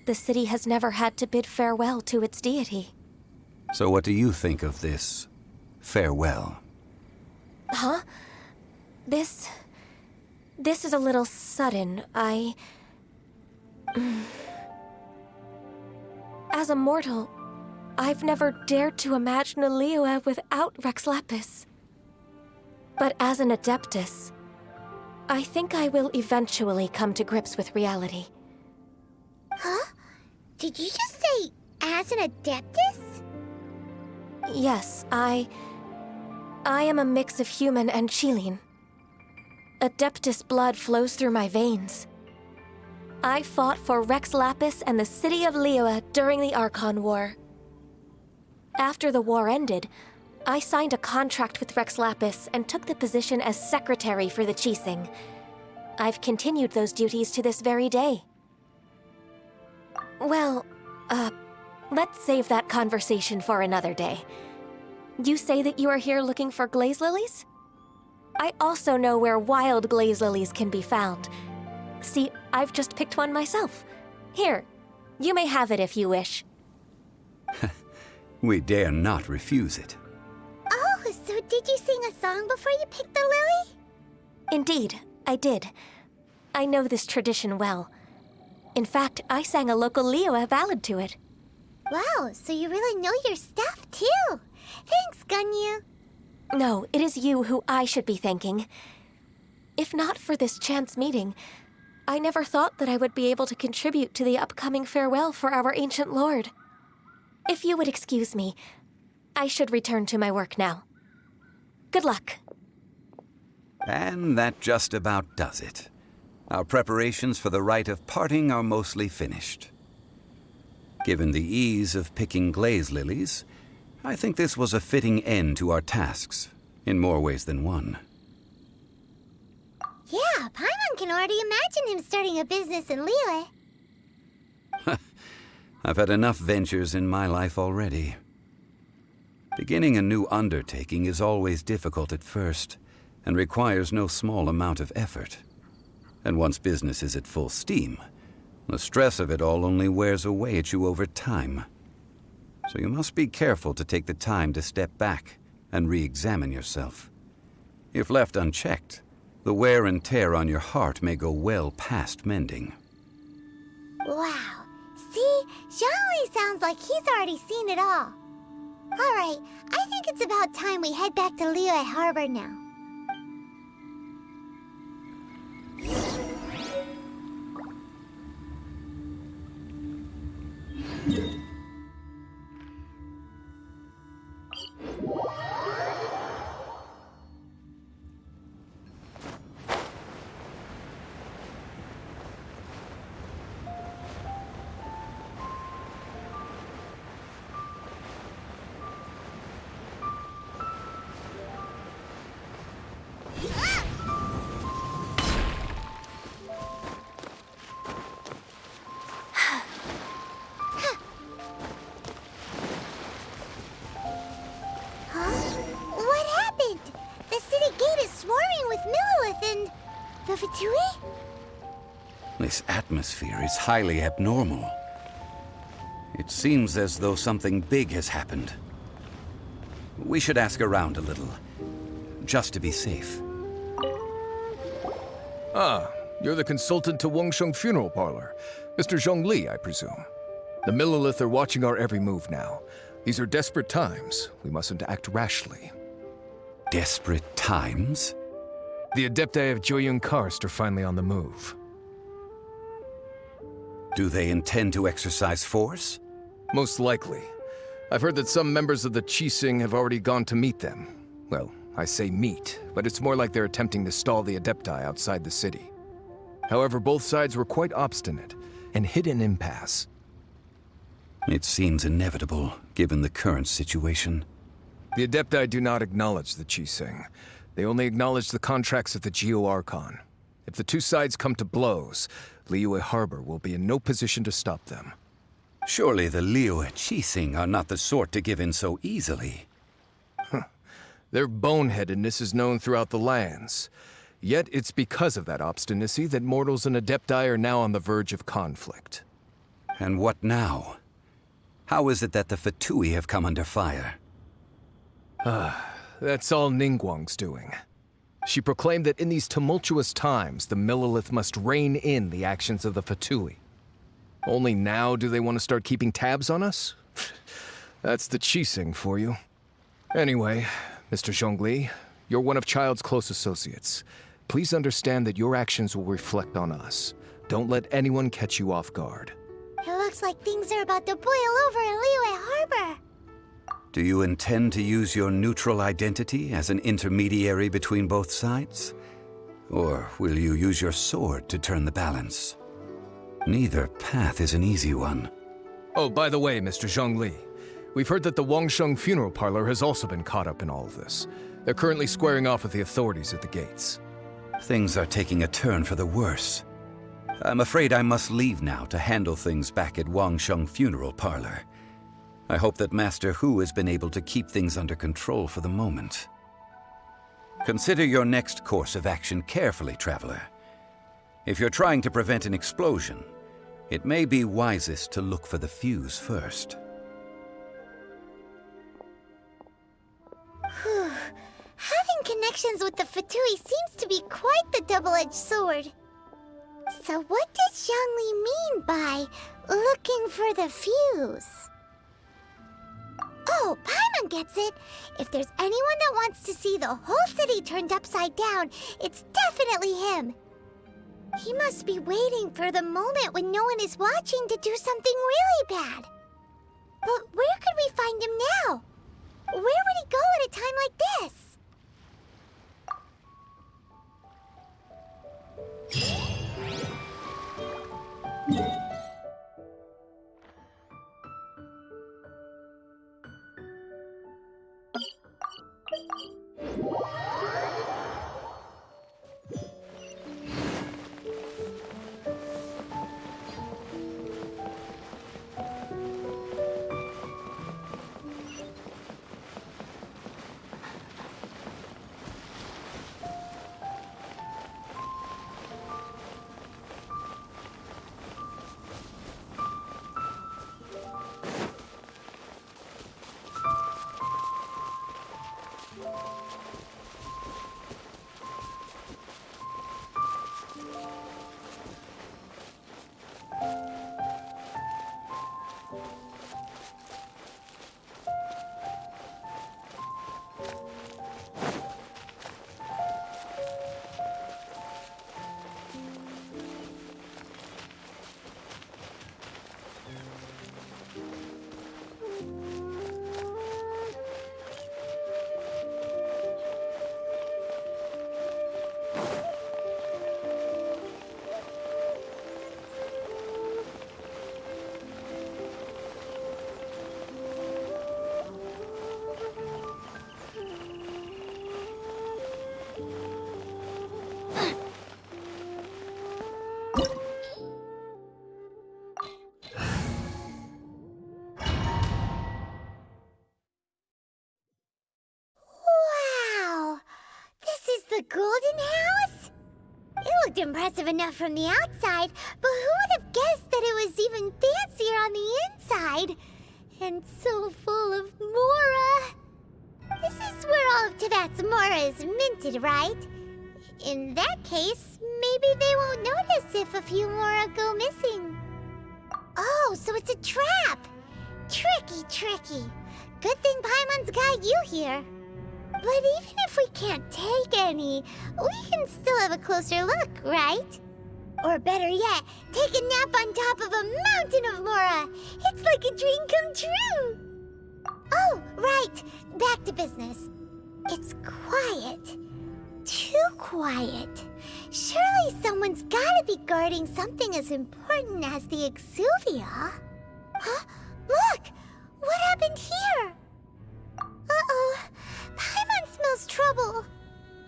The city has never had to bid farewell to its deity. So what do you think of this farewell? Huh? This is a little sudden. As a mortal, I've never dared to imagine a Liyue without Rex Lapis. But as an Adeptus, I think I will eventually come to grips with reality. Huh? Did you just say, as an Adeptus? Yes, I am a mix of human and Chilean. Adeptus blood flows through my veins. I fought for Rex Lapis and the city of Liyue during the Archon War. After the war ended, I signed a contract with Rex Lapis and took the position as secretary for the Qixing. I've continued those duties to this very day. Well, let's save that conversation for another day. You say that you are here looking for glaze lilies? I also know where wild glaze lilies can be found. See, I've just picked one myself. Here, you may have it if you wish. We dare not refuse it. Oh, so did you sing a song before you picked the lily? Indeed, I did. I know this tradition well. In fact, I sang a local Liyue ballad to it. Wow, so you really know your stuff, too. Thanks, Ganyu. No, it is you who I should be thanking. If not for this chance meeting, I never thought that I would be able to contribute to the upcoming farewell for our ancient lord. If you would excuse me, I should return to my work now. Good luck. And that just about does it. Our preparations for the rite of parting are mostly finished. Given the ease of picking glaze lilies, I think this was a fitting end to our tasks, in more ways than one. Yeah, Paimon can already imagine him starting a business in Liyue. I've had enough ventures in my life already. Beginning a new undertaking is always difficult at first, and requires no small amount of effort. And once business is at full steam, the stress of it all only wears away at you over time. So you must be careful to take the time to step back and re-examine yourself. If left unchecked, the wear and tear on your heart may go well past mending. Wow. See? Zhongli sounds like he's already seen it all. Alright, I think it's about time we head back to Liyue Harbor now. The Fatui? This atmosphere is highly abnormal. It seems as though something big has happened. We should ask around a little, just to be safe. Ah, you're the consultant to Wangsheng Funeral Parlor. Mr. Zhongli, I presume. The Millilith are watching our every move now. These are desperate times. We mustn't act rashly. Desperate times? The Adepti of Yuijing Terrace are finally on the move. Do they intend to exercise force? Most likely. I've heard that some members of the Qixing have already gone to meet them. Well, I say meet, but it's more like they're attempting to stall the Adepti outside the city. However, both sides were quite obstinate and hit an impasse. It seems inevitable, given the current situation. The Adepti do not acknowledge the Qixing. They only acknowledge the contracts of the Geo-Archon. If the two sides come to blows, Liyue Harbor will be in no position to stop them. Surely the Liyue Qixing are not the sort to give in so easily. Their boneheadedness is known throughout the lands. Yet it's because of that obstinacy that mortals and Adepti are now on the verge of conflict. And what now? How is it that the Fatui have come under fire? That's all Ningguang's doing. She proclaimed that in these tumultuous times, the Millilith must rein in the actions of the Fatui. Only now do they want to start keeping tabs on us? That's the Qixing for you. Anyway, Mr. Zhongli, you're one of Childe's close associates. Please understand that your actions will reflect on us. Don't let anyone catch you off guard. It looks like things are about to boil over in Liyue Harbor. Do you intend to use your neutral identity as an intermediary between both sides? Or will you use your sword to turn the balance? Neither path is an easy one. Oh, by the way, Mr. Zhongli, we've heard that the Wangsheng Funeral Parlor has also been caught up in all of this. They're currently squaring off with the authorities at the gates. Things are taking a turn for the worse. I'm afraid I must leave now to handle things back at Wangsheng Funeral Parlor. I hope that Master Hu has been able to keep things under control for the moment. Consider your next course of action carefully, Traveler. If you're trying to prevent an explosion, it may be wisest to look for the fuse first. Having connections with the Fatui seems to be quite the double-edged sword. So what does Zhongli mean by looking for the fuse? Oh, Paimon gets it. If there's anyone that wants to see the whole city turned upside down, it's definitely him. He must be waiting for the moment when no one is watching to do something really bad. But where could we find him now? Where would he go at a time like this? The golden house? It looked impressive enough from the outside, but who would have guessed that it was even fancier on the inside? And so full of Mora. This is where all of Teyvat's Mora is minted, right? In that case, maybe they won't notice if a few Mora go missing. Oh, so it's a trap! Tricky, tricky. Good thing Paimon's got you here. But even if we can't take any, we can still have a closer look, right? Or better yet, take a nap on top of a mountain of Mora. It's like a dream come true. Oh, right. Back to business. It's quiet. Too quiet. Surely someone's gotta be guarding something as important as the Exuvia. Huh? Look! What happened here? Uh-oh. Paimon smells trouble.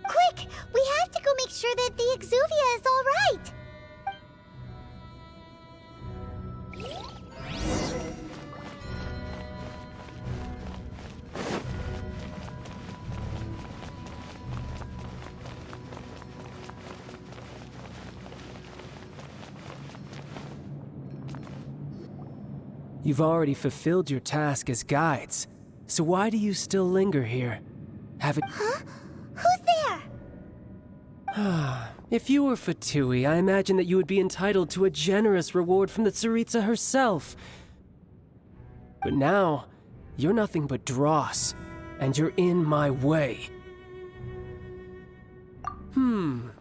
Quick! We have to go make sure that the Exuvia is all right. You've already fulfilled your task as guides, so why do you still linger here? Haven't... Huh? Who's there? If you were Fatui, I imagine that you would be entitled to a generous reward from the Tsaritsa herself. But now, you're nothing but dross, and you're in my way.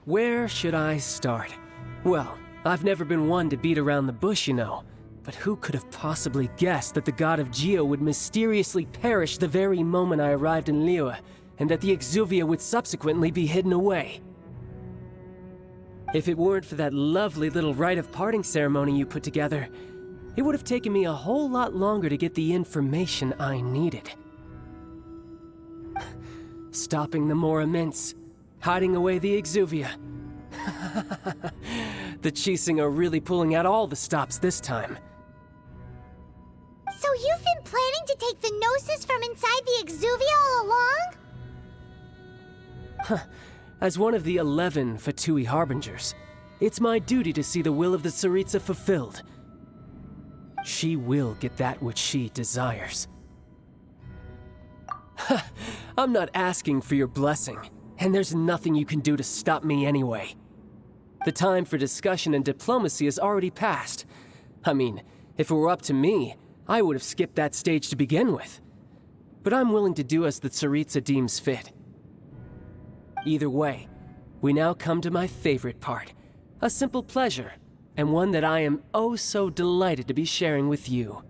Where should I start? Well, I've never been one to beat around the bush, you know. But who could have possibly guessed that the god of Geo would mysteriously perish the very moment I arrived in Liyue, and that the Exuvia would subsequently be hidden away? If it weren't for that lovely little rite of parting ceremony you put together, it would have taken me a whole lot longer to get the information I needed. Stopping the Mora mints, hiding away the Exuvia. The Chising are really pulling out all the stops this time. So you've been planning to take the Gnosis from inside the Exuvia all along? As one of the 11 Fatui Harbingers, it's my duty to see the will of the Tsaritsa fulfilled. She will get that which she desires. I'm not asking for your blessing, and there's nothing you can do to stop me anyway. The time for discussion and diplomacy has already passed. I mean, if it were up to me, I would have skipped that stage to begin with. But I'm willing to do as the Tsaritsa deems fit. Either way, we now come to my favorite part. A simple pleasure, and one that I am oh so delighted to be sharing with you.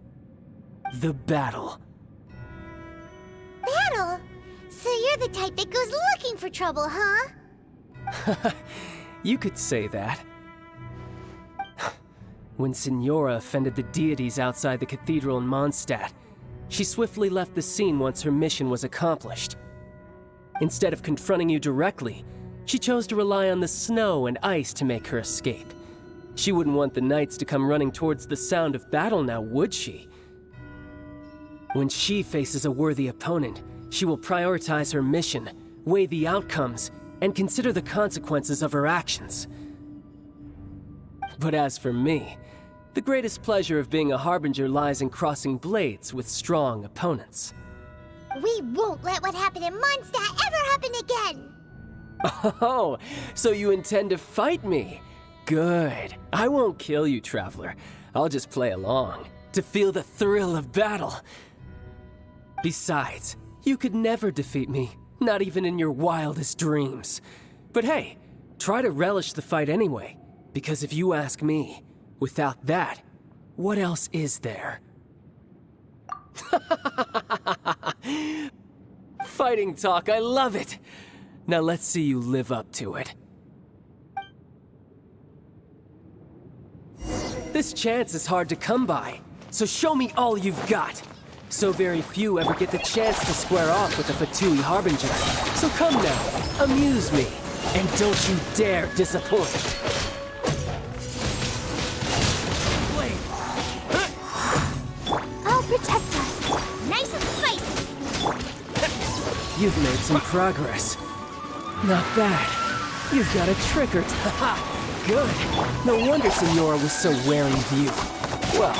The battle. Battle? So you're the type that goes looking for trouble, huh? You could say that. When Signora offended the deities outside the cathedral in Mondstadt, she swiftly left the scene once her mission was accomplished. Instead of confronting you directly, she chose to rely on the snow and ice to make her escape. She wouldn't want the knights to come running towards the sound of battle now, would she? When she faces a worthy opponent, she will prioritize her mission, weigh the outcomes, and consider the consequences of her actions. But as for me, the greatest pleasure of being a harbinger lies in crossing blades with strong opponents. We won't let what happened in Mondstadt ever happen again! Oh, so you intend to fight me? Good. I won't kill you, Traveler. I'll just play along, to feel the thrill of battle. Besides, you could never defeat me, not even in your wildest dreams. But hey, try to relish the fight anyway, because if you ask me, without that, what else is there? Fighting talk, I love it! Now let's see you live up to it. This chance is hard to come by, so show me all you've got. So very few ever get the chance to square off with a Fatui Harbinger. So come now, amuse me, and don't you dare disappoint. I'll protect us. Nice and spicy. You've made some progress. Not bad. You've got a trick or Good. No wonder Senora was so wary of you. Well,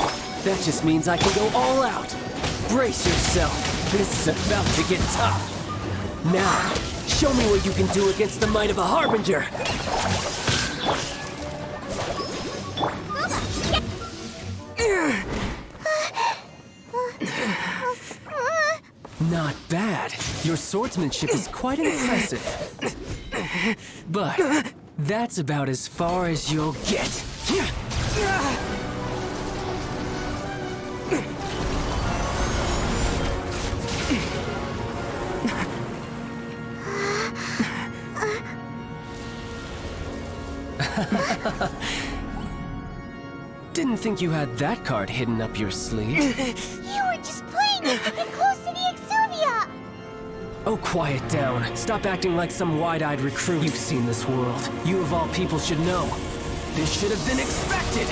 that just means I can go all out. Brace yourself. This is about to get tough. Now, show me what you can do against the might of a Harbinger. Not bad. Your swordsmanship is quite impressive. But that's about as far as you'll get. Didn't think you had that card hidden up your sleeve. You were just playing us to get close to the Exuvia! Oh, quiet down. Stop acting like some wide-eyed recruit. You've seen this world. You of all people should know. This should have been expected!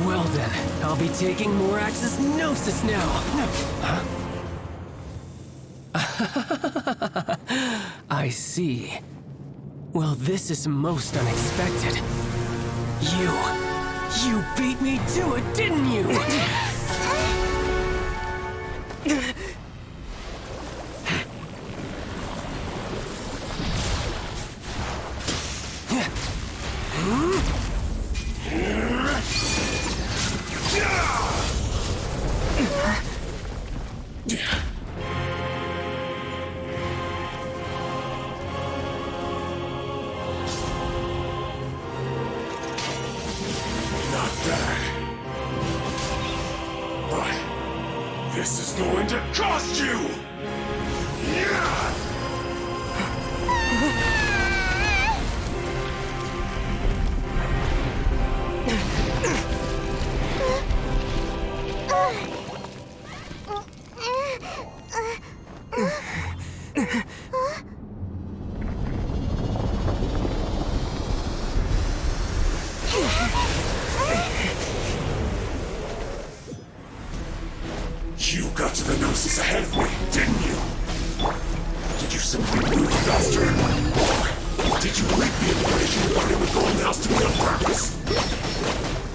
Well then, I'll be taking Morax's Gnosis now! I see. Well, this is most unexpected. You beat me to it, didn't you? This is going to cost you! You got to the Gnosis ahead of me, didn't you? Did you simply move faster? Or did you leak the information regarding the Golden House to me on purpose?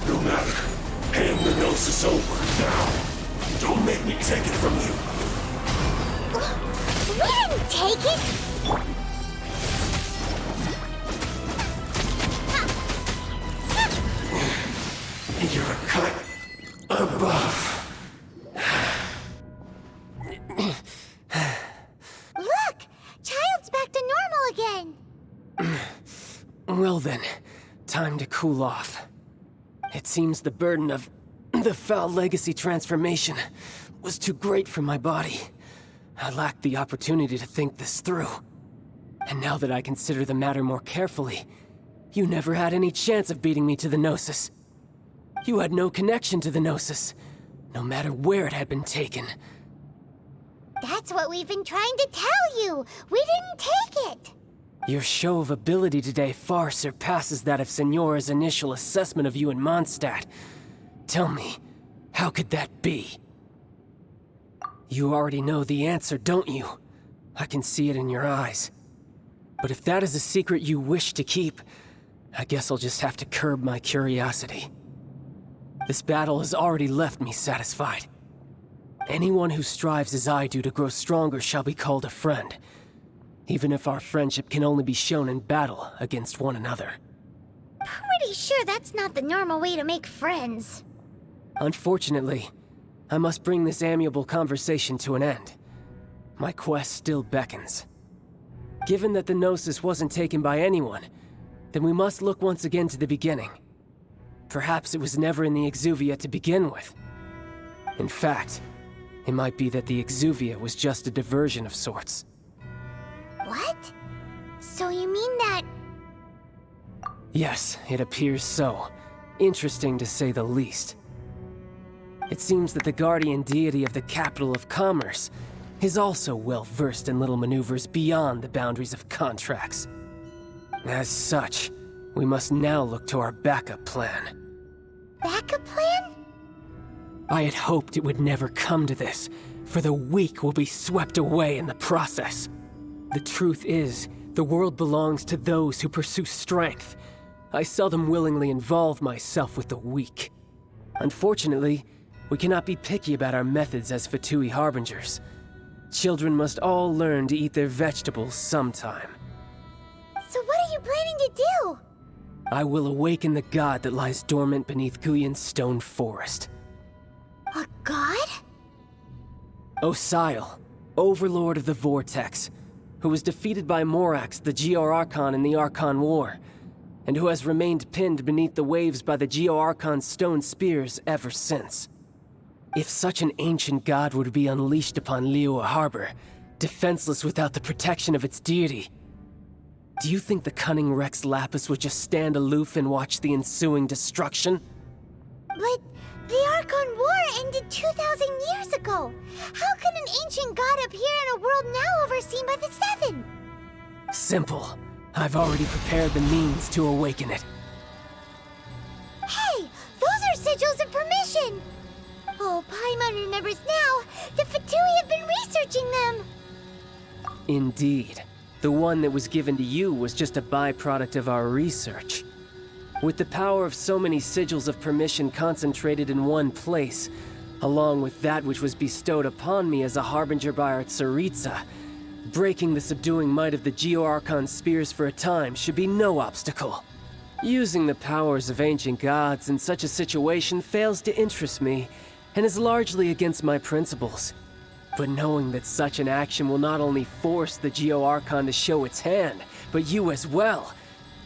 No matter. Hand the Gnosis over, now. Don't make me take it from you. We didn't take it! You're a cut above. Look! Child's back to normal again! Well then, time to cool off. It seems the burden of the foul legacy transformation was too great for my body. I lacked the opportunity to think this through. And now that I consider the matter more carefully, you never had any chance of beating me to the Gnosis. You had no connection to the Gnosis, no matter where it had been taken. That's what we've been trying to tell you. We didn't take it. Your show of ability today far surpasses that of Senora's initial assessment of you in Mondstadt. Tell me, how could that be? You already know the answer, don't you? I can see it in your eyes. But if that is a secret you wish to keep, I guess I'll just have to curb my curiosity. This battle has already left me satisfied. Anyone who strives as I do to grow stronger shall be called a friend, even if our friendship can only be shown in battle against one another. Pretty sure that's not the normal way to make friends. Unfortunately, I must bring this amiable conversation to an end. My quest still beckons. Given that the Gnosis wasn't taken by anyone, then we must look once again to the beginning. Perhaps it was never in the Exuvia to begin with. In fact, it might be that the Exuvia was just a diversion of sorts. What? So you mean that... Yes, it appears so. Interesting to say the least. It seems that the guardian deity of the capital of commerce is also well versed in little maneuvers beyond the boundaries of contracts. As such, we must now look to our backup plan. Backup plan? I had hoped it would never come to this, for the weak will be swept away in the process. The truth is, the world belongs to those who pursue strength. I seldom willingly involve myself with the weak. Unfortunately, we cannot be picky about our methods as Fatui harbingers. Children must all learn to eat their vegetables sometime. So what are you planning to do? I will awaken the god that lies dormant beneath Guyon's stone forest. A god? Osial, overlord of the Vortex, who was defeated by Morax, the Geo-Archon in the Archon War, and who has remained pinned beneath the waves by the Geo-Archon's stone spears ever since. If such an ancient god were to be unleashed upon Liyue Harbor, defenseless without the protection of its deity, do you think the cunning Rex Lapis would just stand aloof and watch the ensuing destruction? But the Archon War ended 2,000 years ago. How can an ancient god appear in a world now overseen by the Seven? Simple. I've already prepared the means to awaken it. Hey, those are sigils of permission! Oh, Paimon remembers now. The Fatui have been researching them. Indeed. The one that was given to you was just a byproduct of our research. With the power of so many sigils of permission concentrated in one place, along with that which was bestowed upon me as a harbinger by our Tsaritsa, breaking the subduing might of the Geo-Archon spears for a time should be no obstacle. Using the powers of ancient gods in such a situation fails to interest me, and is largely against my principles. But knowing that such an action will not only force the Geo-Archon to show its hand, but you as well,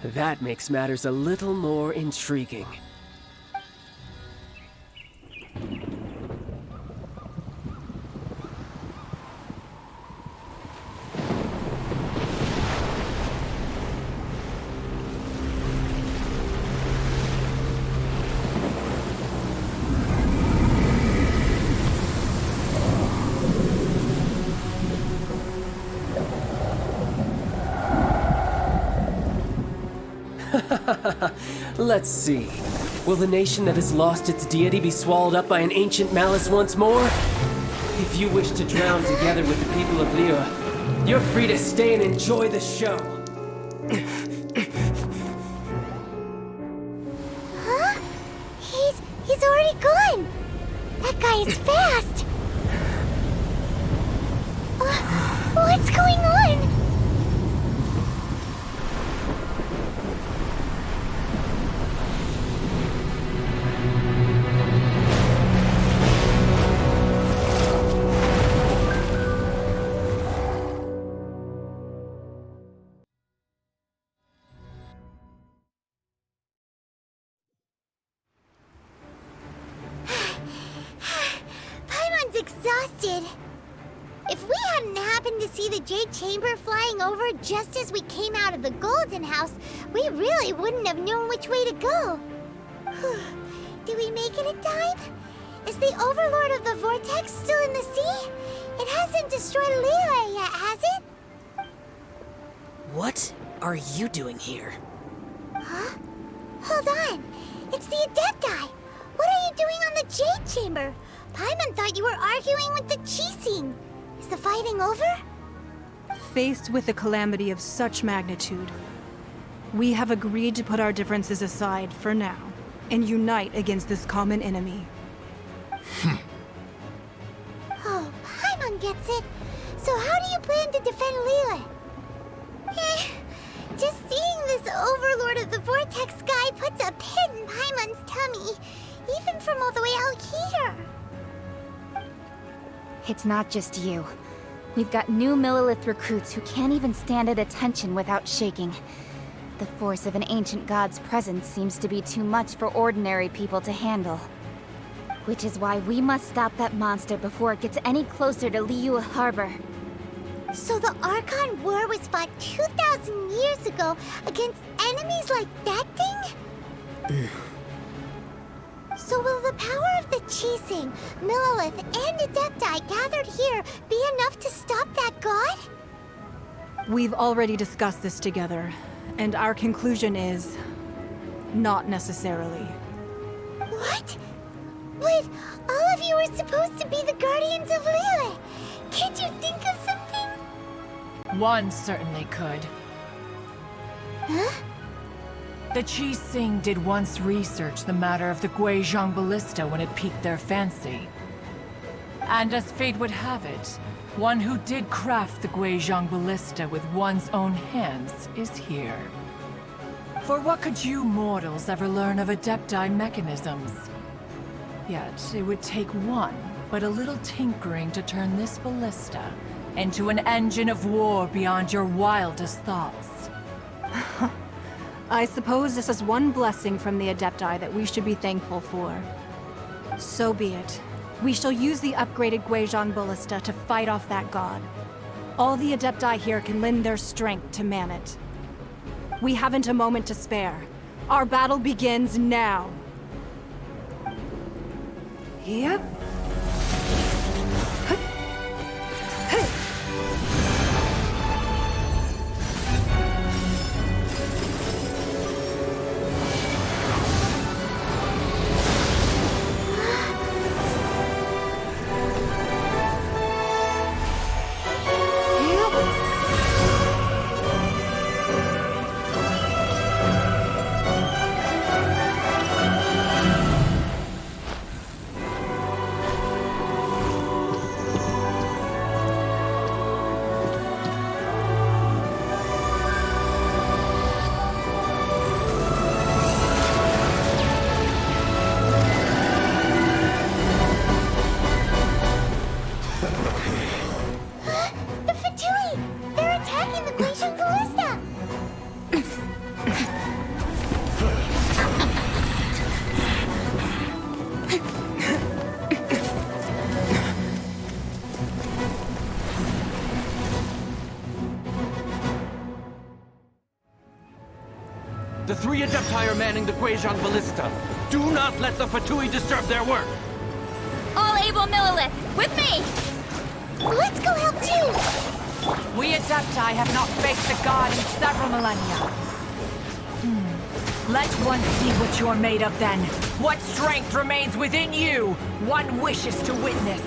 that makes matters a little more intriguing. Let's see. Will the nation that has lost its deity be swallowed up by an ancient malice once more? If you wish to drown together with the people of Liyue, you're free to stay and enjoy the show. Huh? He's already gone. That guy is fast. What's going on? Exhausted. If we hadn't happened to see the Jade Chamber flying over just as we came out of the Golden House, we really wouldn't have known which way to go. Did we make it in time? Is the Overlord of the Vortex still in the sea? It It hasn't destroyed Liyue yet, has it? What are you doing here? Huh? Hold on. It's the Adepti. What are you doing on the Jade Chamber? Paimon thought you were arguing with the Qixing. Is the fighting over? Faced with a calamity of such magnitude, we have agreed to put our differences aside for now and unite against this common enemy. Oh, Paimon gets it. So how do you plan to defend Liyue? Just seeing this Overlord of the Vortex guy puts a pit in Paimon's tummy, even from all the way out here. It's not just you. We've got new Millilith recruits who can't even stand at attention without shaking. The force of an ancient god's presence seems to be too much for ordinary people to handle. Which is why we must stop that monster before it gets any closer to Liyue Harbor. So the Archon War was fought 2,000 years ago against enemies like that thing? So will the power of the Qixing, Millilith, and Adepti gathered here be enough to stop that god? We've already discussed this together, and our conclusion is... not necessarily. What? But all of you were supposed to be the guardians of Liyue. Can't you think of something? One certainly could. Huh? The Qixing did once research the matter of the Guizhong Ballista when it piqued their fancy. And as fate would have it, one who did craft the Guizhong Ballista with one's own hands is here. For what could you mortals ever learn of Adepti mechanisms? Yet it would take one, but a little tinkering to turn this ballista into an engine of war beyond your wildest thoughts. I suppose this is one blessing from the Adepti that we should be thankful for. So be it. We shall use the upgraded Guizhong Ballista to fight off that god. All the Adepti here can lend their strength to man it. We haven't a moment to spare. Our battle begins now. Yep. The Fatui! They're attacking the Guizhong Ballista! The three Adepti are manning the Guizhong Ballista. Do not let the Fatui disturb their work. All able Millilith, with me! Let's go help too! We Adepti have not faced a god in several millennia. Let one see what you're made of then. What strength remains within you, one wishes to witness.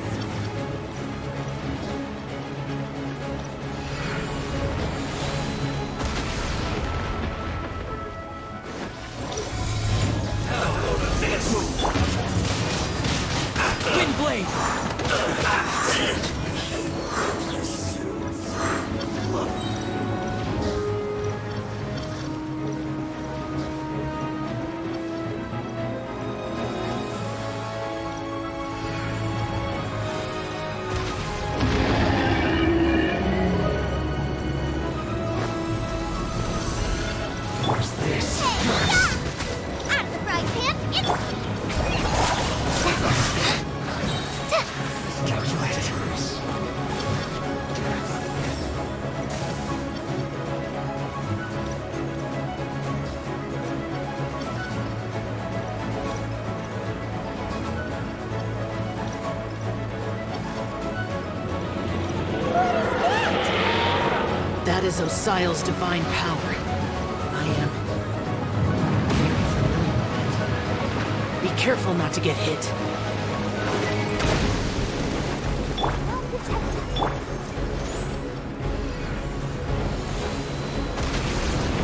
Windblade! What's this? Hey, out of the frying pan! It's... Calculated. That is Osial's divine power. I am very familiar with it. Be careful not to get hit.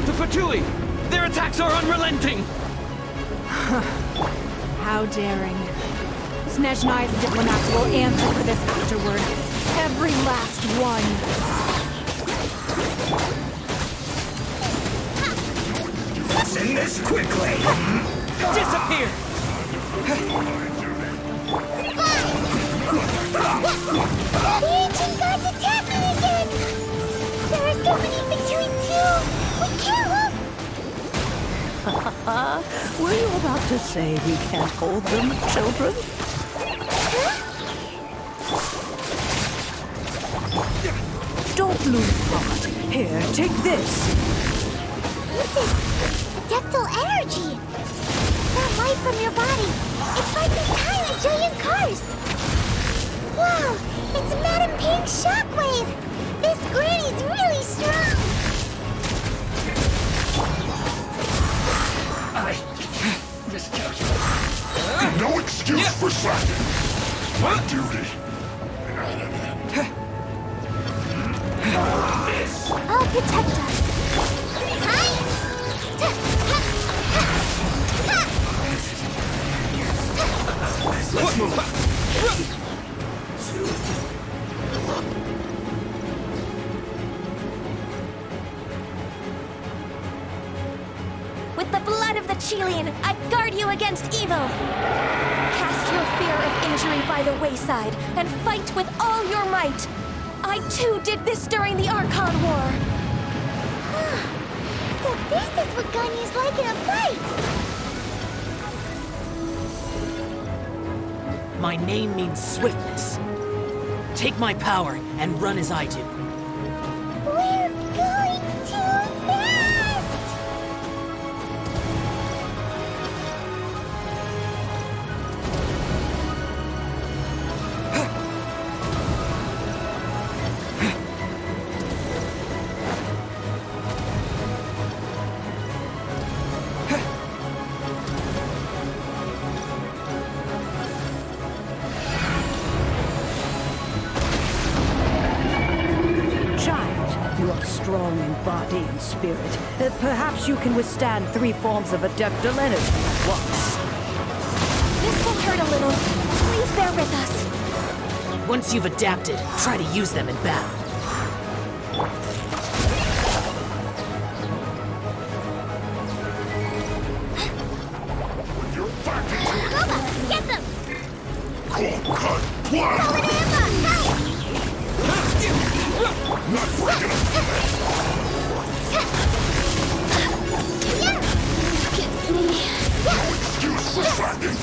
The Fatui! Their attacks are unrelenting! How daring. Snezhnai's diplomats will answer for this afterward. Every last one. Send this quickly! Disappear! The ancient gods attack me again! There are so many between two! We can't hold... Were you about to say we can't hold them, children? Don't lose heart. Here, take this. This is adeptal energy! That light from your body, it's like the tiny giant cars! Wow, it's Madam Pink's shockwave! This granny's really strong! I miscalculated. No excuse for slacking. My duty. I'll protect us. Let's move. With the blood of the Chilean, I guard you against evil. Cast your fear of injury by the wayside and fight with all your might. I too did this during the Archon War. So this is what Ganyu's like in a fight! My name means swiftness. Take my power and run as I do. We're going too fast! You are strong in body and spirit. Perhaps you can withstand 3 forms of adeptal energy at once. This will hurt a little. Please bear with us. Once you've adapted, try to use them in battle. Get them! Cold cut plan! Not breaking it! No excuse for slacking!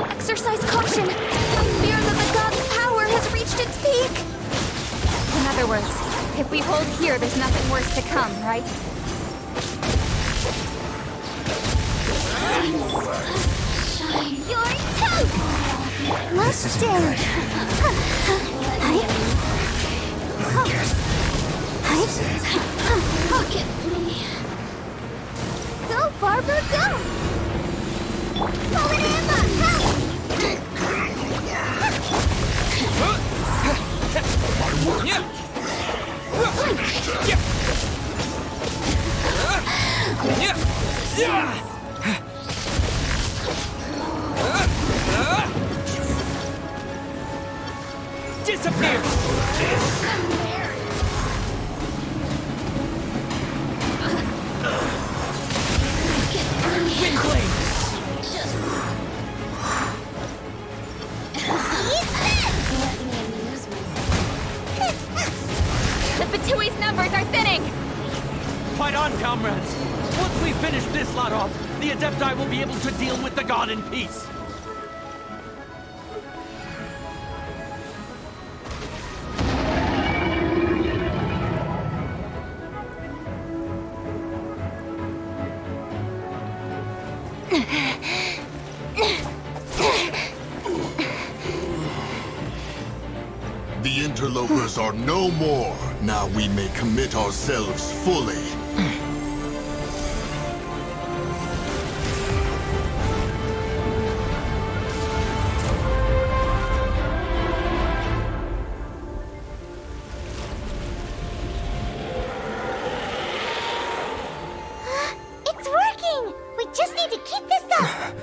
Exercise caution. I fear that the god's power has reached its peak. In other words, if we hold here, there's nothing worse to come, right? You're toast! Let's dance! Look at me! Go, Barbara, go! Pull it in, My work! Disappear! Wind blade! The Fatui's numbers are thinning! Fight on, comrades! Once we finish this lot off, the Adepti will be able to deal with the god in peace! The interlopers are no more. Now we may commit ourselves fully. It's working! We just need to keep this up!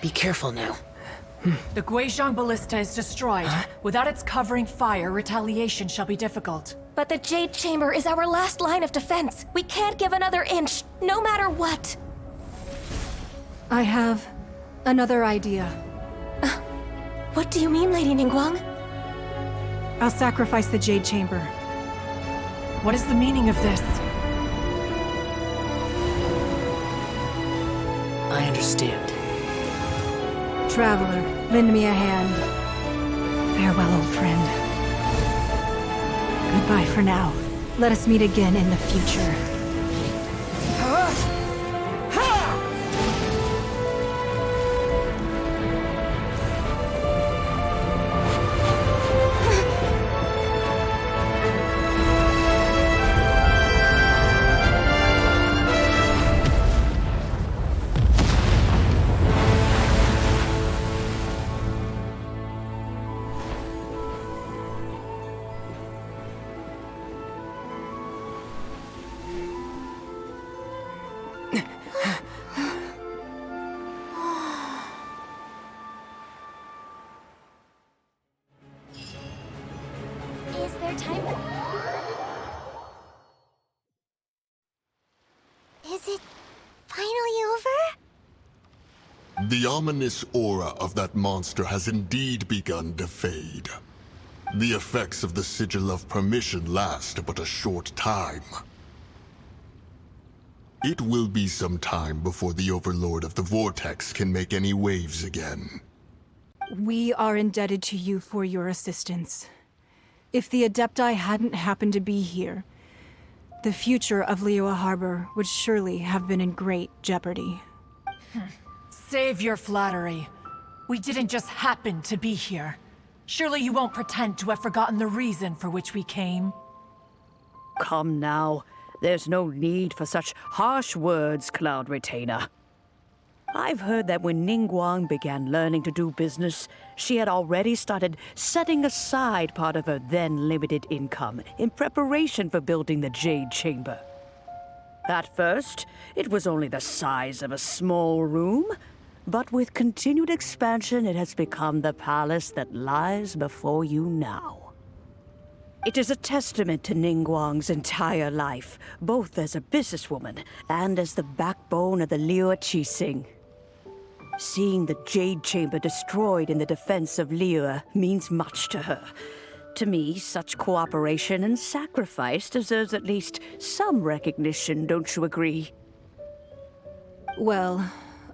Be careful now. The Guizhong Ballista is destroyed. Without its covering fire, retaliation shall be difficult. But the Jade Chamber is our last line of defense. We can't give another inch, no matter what. I have another idea. What do you mean, Lady Ningguang? I'll sacrifice the Jade Chamber. What is the meaning of this? I understand. Traveler, lend me a hand. Farewell, old friend. Goodbye for now. Let us meet again in the future. Is there time? Is it finally over? The ominous aura of that monster has indeed begun to fade. The effects of the Sigil of Permission last but a short time. It will be some time before the Overlord of the Vortex can make any waves again. We are indebted to you for your assistance. If the Adepti hadn't happened to be here, the future of Liyue Harbor would surely have been in great jeopardy. Save your flattery. We didn't just happen to be here. Surely you won't pretend to have forgotten the reason for which we came. Come now. There's no need for such harsh words, Cloud Retainer. I've heard that when Ningguang began learning to do business, she had already started setting aside part of her then limited income in preparation for building the Jade Chamber. At first, it was only the size of a small room, but with continued expansion, it has become the palace that lies before you now. It is a testament to Ningguang's entire life, both as a businesswoman and as the backbone of the Liyue Qixing. Seeing the Jade Chamber destroyed in the defense of Liyue means much to her. To me, such cooperation and sacrifice deserves at least some recognition, don't you agree? Well,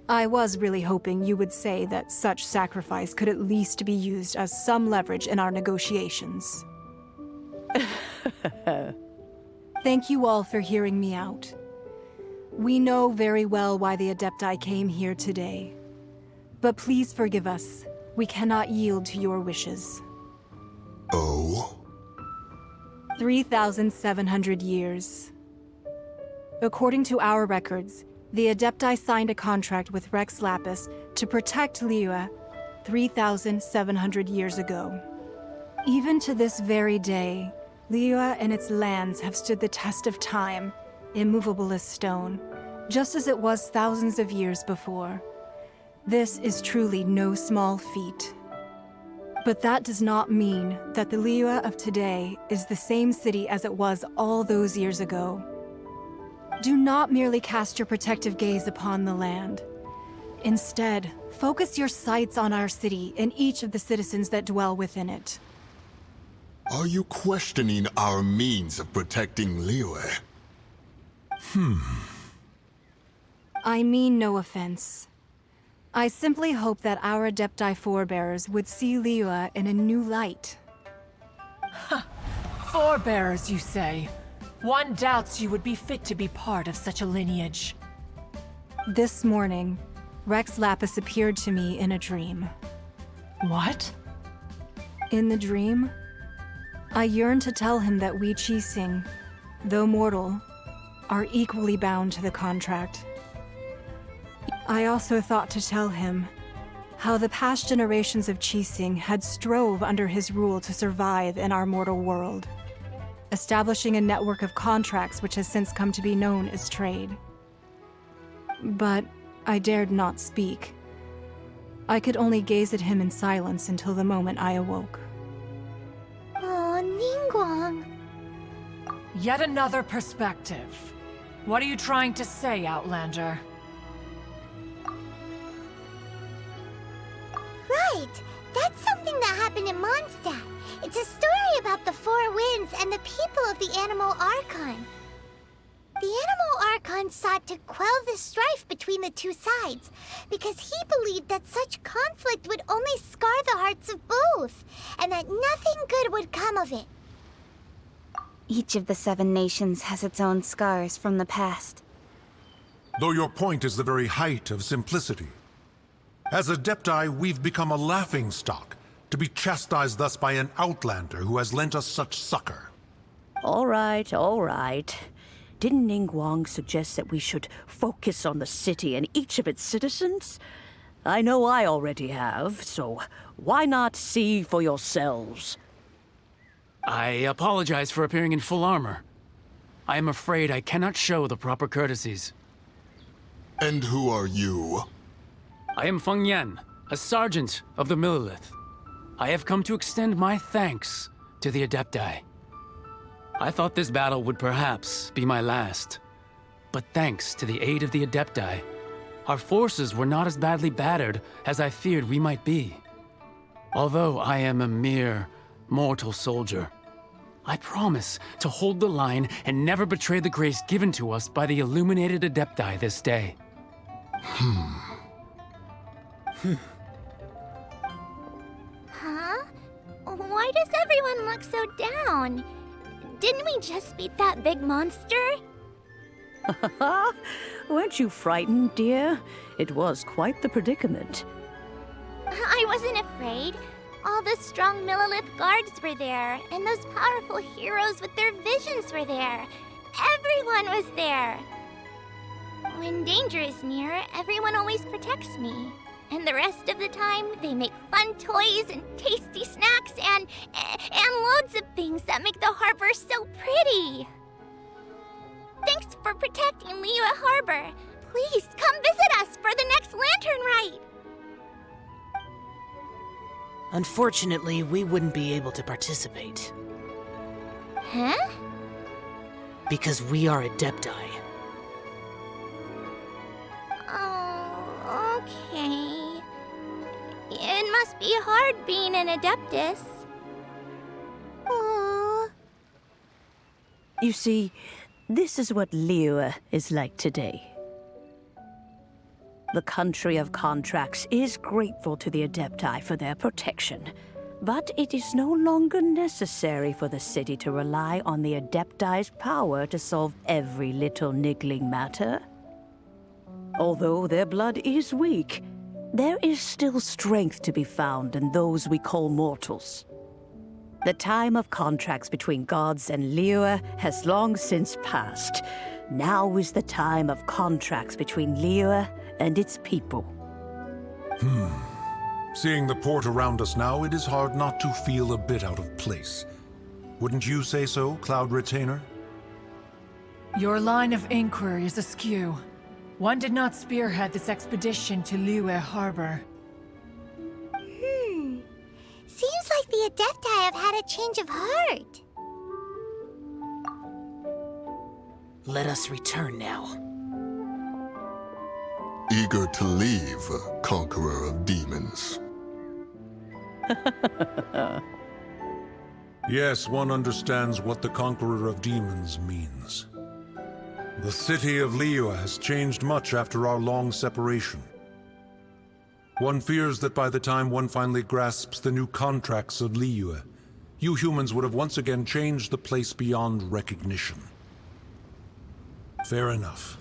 I was really hoping you would say that such sacrifice could at least be used as some leverage in our negotiations. Thank you all for hearing me out. We know very well why the Adepti came here today. But please forgive us. We cannot yield to your wishes. Oh? 3,700 years. According to our records, the Adepti signed a contract with Rex Lapis to protect Liyue 3,700 years ago. Even to this very day, Liyue and its lands have stood the test of time, immovable as stone, just as it was thousands of years before. This is truly no small feat. But that does not mean that the Liyue of today is the same city as it was all those years ago. Do not merely cast your protective gaze upon the land. Instead, focus your sights on our city and each of the citizens that dwell within it. Are you questioning our means of protecting Liyue? I mean no offense. I simply hope that our Adepti forebears would see Liyue in a new light. Forebearers, you say? One doubts you would be fit to be part of such a lineage. This morning, Rex Lapis appeared to me in a dream. What? In the dream, I yearned to tell him that we Qixing, though mortal, are equally bound to the contract. I also thought to tell him how the past generations of Qixing had strove under his rule to survive in our mortal world, establishing a network of contracts which has since come to be known as trade. But I dared not speak. I could only gaze at him in silence until the moment I awoke. Oh, Ningguang. Yet another perspective. What are you trying to say, Outlander? Right! That's something that happened in Mondstadt. It's a story about the Four Winds and the people of the Animal Archon. The Animal Archon sought to quell the strife between the two sides, because he believed that such conflict would only scar the hearts of both, and that nothing good would come of it. Each of the 7 nations has its own scars from the past. Though your point is the very height of simplicity. As Adepti, we've become a laughingstock, to be chastised thus by an outlander who has lent us such succor. All right, all right. Didn't Ningguang suggest that we should focus on the city and each of its citizens? I know I already have, so why not see for yourselves? I apologize for appearing in full armor. I am afraid I cannot show the proper courtesies. And who are you? I am Feng Yan, a sergeant of the Millilith. I have come to extend my thanks to the Adepti. I thought this battle would perhaps be my last. But thanks to the aid of the Adepti, our forces were not as badly battered as I feared we might be. Although I am a mere mortal soldier, I promise to hold the line and never betray the grace given to us by the illuminated Adepti this day. Huh? Why does everyone look so down? Didn't we just beat that big monster? Weren't you frightened, dear? It was quite the predicament. I wasn't afraid. All the strong Millilith guards were there, and those powerful heroes with their visions were there. Everyone was there. When danger is near, everyone always protects me. And the rest of the time, they make fun toys and tasty snacks and loads of things that make the harbor so pretty. Thanks for protecting Liyue Harbor. Please come visit us for the next lantern rite. Unfortunately, we wouldn't be able to participate. Huh? Because we are Adepti. Oh, okay. It must be hard being an Adeptus. Aww. You see, this is what Liyue is like today. The country of contracts is grateful to the Adepti for their protection, but it is no longer necessary for the city to rely on the Adepti's power to solve every little niggling matter. Although their blood is weak, there is still strength to be found in those we call mortals. The time of contracts between gods and Liyue has long since passed. Now is the time of contracts between Liyue and its people. Seeing the port around us now, it is hard not to feel a bit out of place. Wouldn't you say so, Cloud Retainer? Your line of inquiry is askew. One did not spearhead this expedition to Liyue Harbor. Seems like the Adepti have had a change of heart. Let us return now. Eager to leave, conqueror of demons. Yes, one understands what the conqueror of demons means. The city of Liyue has changed much after our long separation. One fears that by the time one finally grasps the new contracts of Liyue, you humans would have once again changed the place beyond recognition. Fair enough.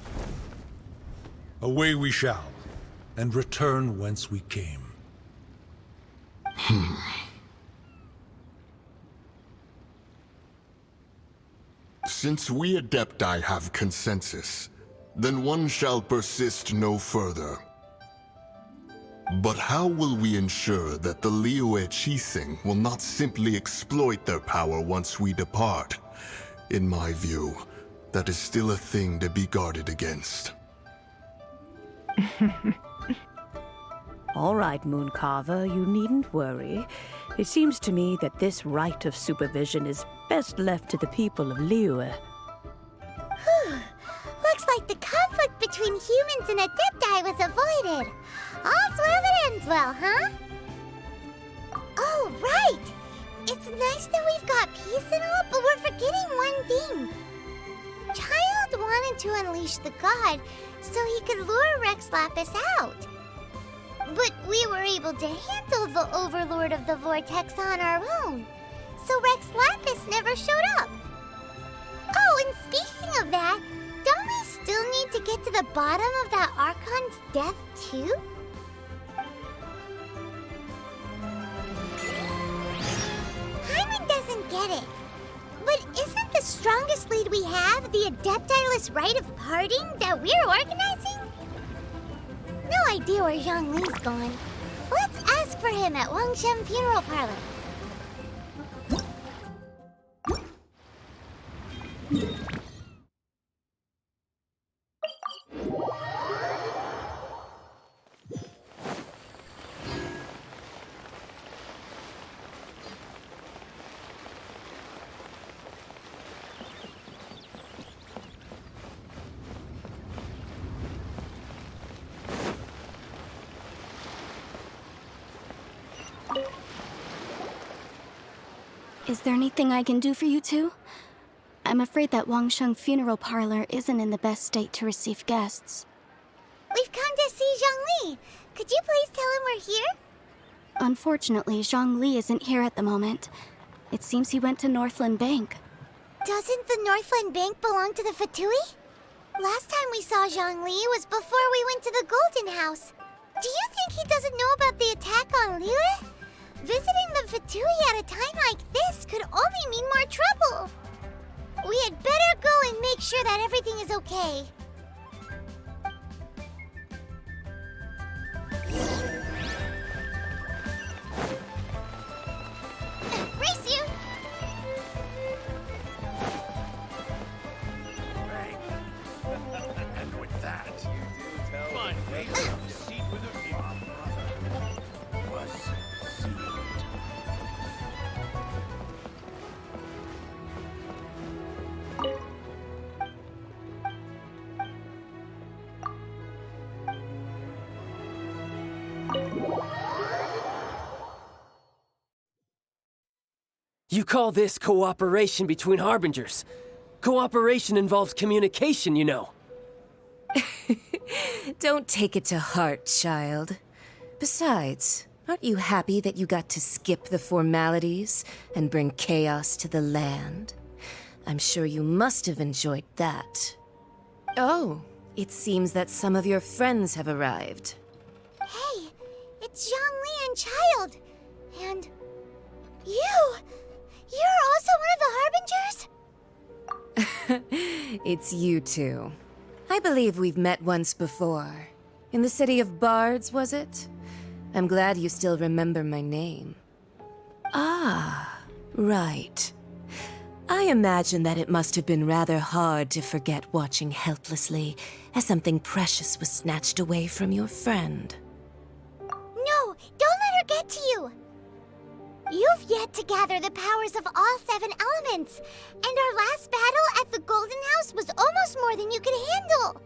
Away we shall, and return whence we came. Since we Adepti have consensus, then one shall persist no further. But how will we ensure that the Liyue Qixing will not simply exploit their power once we depart? In my view, that is still a thing to be guarded against. All right, Mooncarver, you needn't worry. It seems to me that this right of supervision is best left to the people of Liyue. Looks like the conflict between humans and Adepti was avoided. All's well that ends well, huh? Oh, right! It's nice that we've got peace and all, but we're forgetting one thing. Childe wanted to unleash the god so he could lure Rex Lapis out. But we were able to handle the Overlord of the Vortex on our own, so Rex Lapis never showed up. Oh, and speaking of that, don't we still need to get to the bottom of that Archon's death, too? Paimon doesn't get it. But isn't the strongest lead we have the Adepti-less rite of parting that we're organizing? No idea where Zhongli's gone. Let's ask for him at Wangshen Funeral Parlor. Is there anything I can do for you two? I'm afraid that Wangshen Funeral Parlor isn't in the best state to receive guests. We've come to see Zhongli. Could you please tell him we're here? Unfortunately, Zhongli isn't here at the moment. It seems he went to Northland Bank. Doesn't the Northland Bank belong to the Fatui? Last time we saw Zhongli was before we went to the Golden House. Do you think he doesn't know about the attack on Liyue? Visiting the Fatui at a time like this could only mean more trouble. We had better go and make sure that everything is okay. Race you! And with that, you do tell finally, the seat with a view was sealed. You call this cooperation between Harbingers? Cooperation involves communication, you know. Don't take it to heart, child. Besides, aren't you happy that you got to skip the formalities and bring chaos to the land? I'm sure you must have enjoyed that. Oh, it seems that some of your friends have arrived. Hey, it's Zhongli and Childe. And you! You're also one of the Harbingers? It's you two. I believe we've met once before. In the city of Bards, was it? I'm glad you still remember my name. Ah, right. I imagine that it must have been rather hard to forget watching helplessly as something precious was snatched away from your friend. No, don't let her get to you! You've yet to gather the powers of all 7 elements, and our last battle at the Golden House was almost more than you could handle.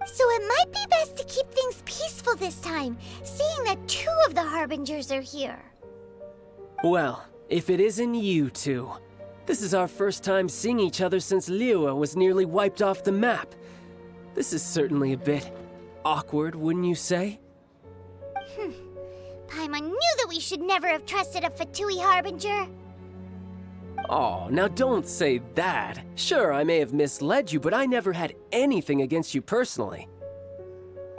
So it might be best to keep things peaceful this time, seeing that 2 of the Harbingers are here. Well, if it isn't you two. This is our first time seeing each other since Liyue was nearly wiped off the map. This is certainly a bit awkward, wouldn't you say? Paimon knew that we should never have trusted a Fatui Harbinger. Oh, now don't say that. Sure, I may have misled you, but I never had anything against you personally.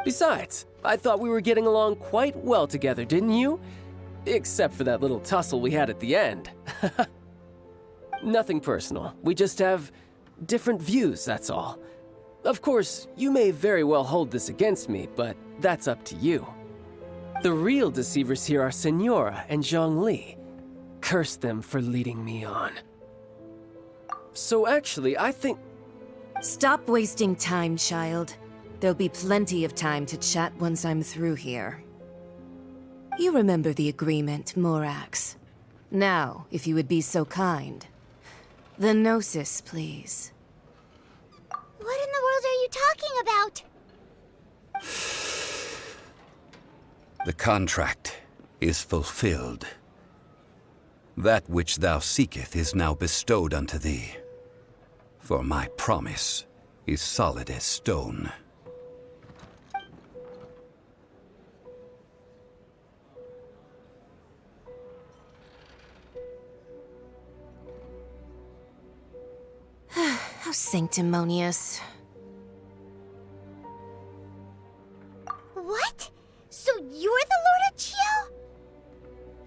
Besides, I thought we were getting along quite well together, didn't you? Except for that little tussle we had at the end. Nothing personal. We just have different views, that's all. Of course, you may very well hold this against me, but that's up to you. The real deceivers here are Senora and Zhongli. Curse them for leading me on. So actually, I think... Stop wasting time, child. There'll be plenty of time to chat once I'm through here. You remember the agreement, Morax. Now, if you would be so kind. The Gnosis, please. What in the world are you talking about? The contract is fulfilled. That which thou seeketh is now bestowed unto thee. For my promise is solid as stone. How sanctimonious. What? So you're the Lord of Chiel?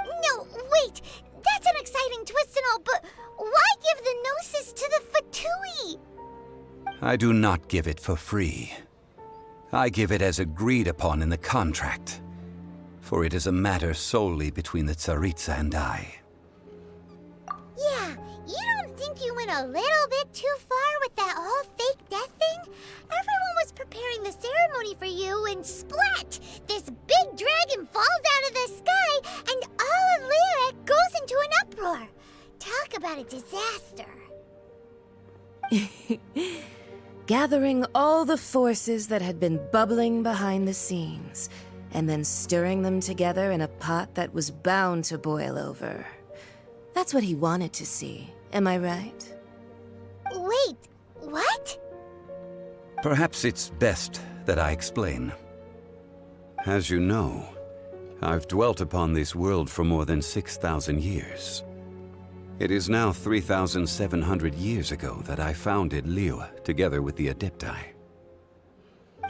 No, wait! That's an exciting twist and all, but why give the Gnosis to the Fatui? I do not give it for free. I give it as agreed upon in the contract, for it is a matter solely between the Tsaritsa and I. Yeah, you don't think you went a little bit too far with that whole fake death thing? Everyone was preparing the ceremony for you, and splat! This big dragon falls out of the sky, and all of Liyue goes into an uproar. Talk about a disaster. Gathering all the forces that had been bubbling behind the scenes, and then stirring them together in a pot that was bound to boil over. That's what he wanted to see, am I right? Wait, what? Perhaps it's best that I explain. As you know, I've dwelt upon this world for more than 6,000 years. It is now 3,700 years ago that I founded Liyue together with the Adepti.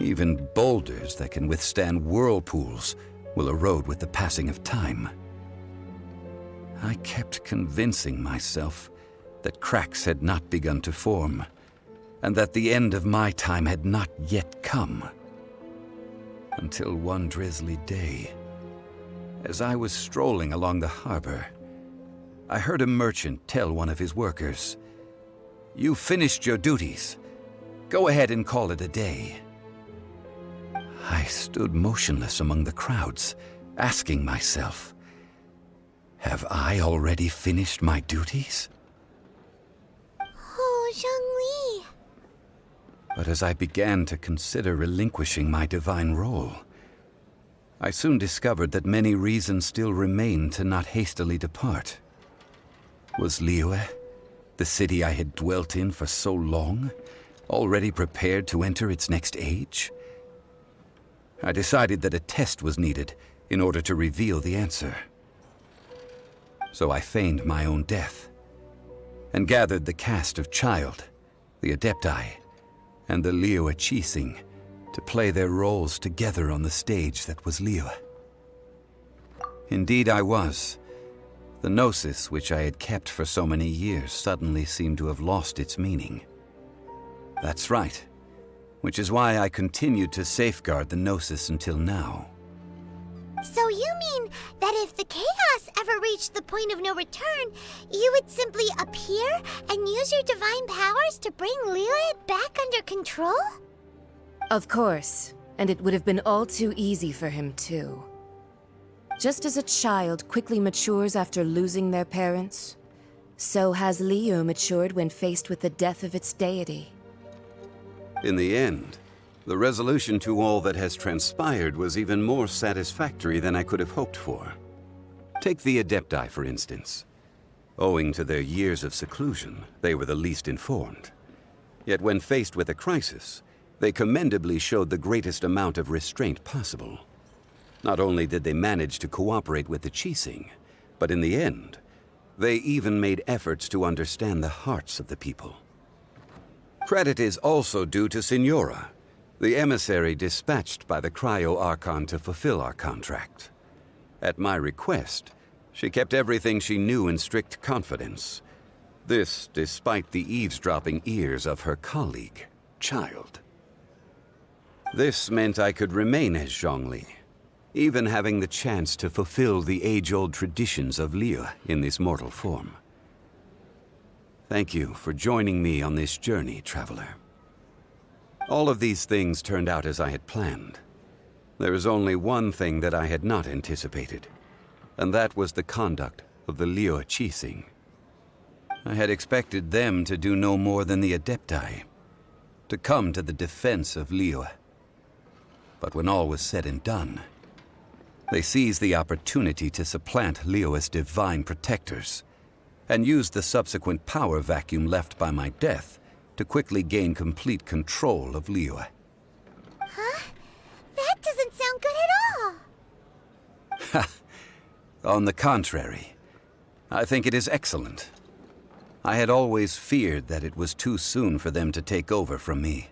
Even boulders that can withstand whirlpools will erode with the passing of time. I kept convincing myself that cracks had not begun to form, and that the end of my time had not yet come. Until one drizzly day, as I was strolling along the harbor, I heard a merchant tell one of his workers, "You've finished your duties. Go ahead and call it a day." I stood motionless among the crowds, asking myself, have I already finished my duties? Oh, Zhongli. But as I began to consider relinquishing my divine role, I soon discovered that many reasons still remained to not hastily depart. Was Liyue, the city I had dwelt in for so long, already prepared to enter its next age? I decided that a test was needed in order to reveal the answer. So I feigned my own death, and gathered the cast of Childe, the Adepti, and the Liyue Qixing to play their roles together on the stage that was Liyue. Indeed I was. The Gnosis, which I had kept for so many years, suddenly seemed to have lost its meaning. That's right, which is why I continued to safeguard the Gnosis until now. So you mean that if the chaos us ever reached the point of no return, you would simply appear and use your divine powers to bring Liyue back under control? Of course, and it would have been all too easy for him too. Just as a child quickly matures after losing their parents, so has Liyue matured when faced with the death of its deity. In the end, the resolution to all that has transpired was even more satisfactory than I could have hoped for. Take the Adepti, for instance. Owing to their years of seclusion, they were the least informed. Yet when faced with a crisis, they commendably showed the greatest amount of restraint possible. Not only did they manage to cooperate with the Qixing, but in the end, they even made efforts to understand the hearts of the people. Credit is also due to Signora, the emissary dispatched by the Cryo-Archon to fulfill our contract. At my request, she kept everything she knew in strict confidence. This despite the eavesdropping ears of her colleague, Childe. This meant I could remain as Zhongli, even having the chance to fulfill the age-old traditions of Liyue in this mortal form. Thank you for joining me on this journey, traveler. All of these things turned out as I had planned. There is only one thing that I had not anticipated, and that was the conduct of the Liyue Qixing. I had expected them to do no more than the Adepti, to come to the defense of Liyue. But when all was said and done, they seized the opportunity to supplant Liyue's divine protectors, and used the subsequent power vacuum left by my death to quickly gain complete control of Liyue. Huh? That doesn't sound good at all! Ha! On the contrary, I think it is excellent. I had always feared that it was too soon for them to take over from me.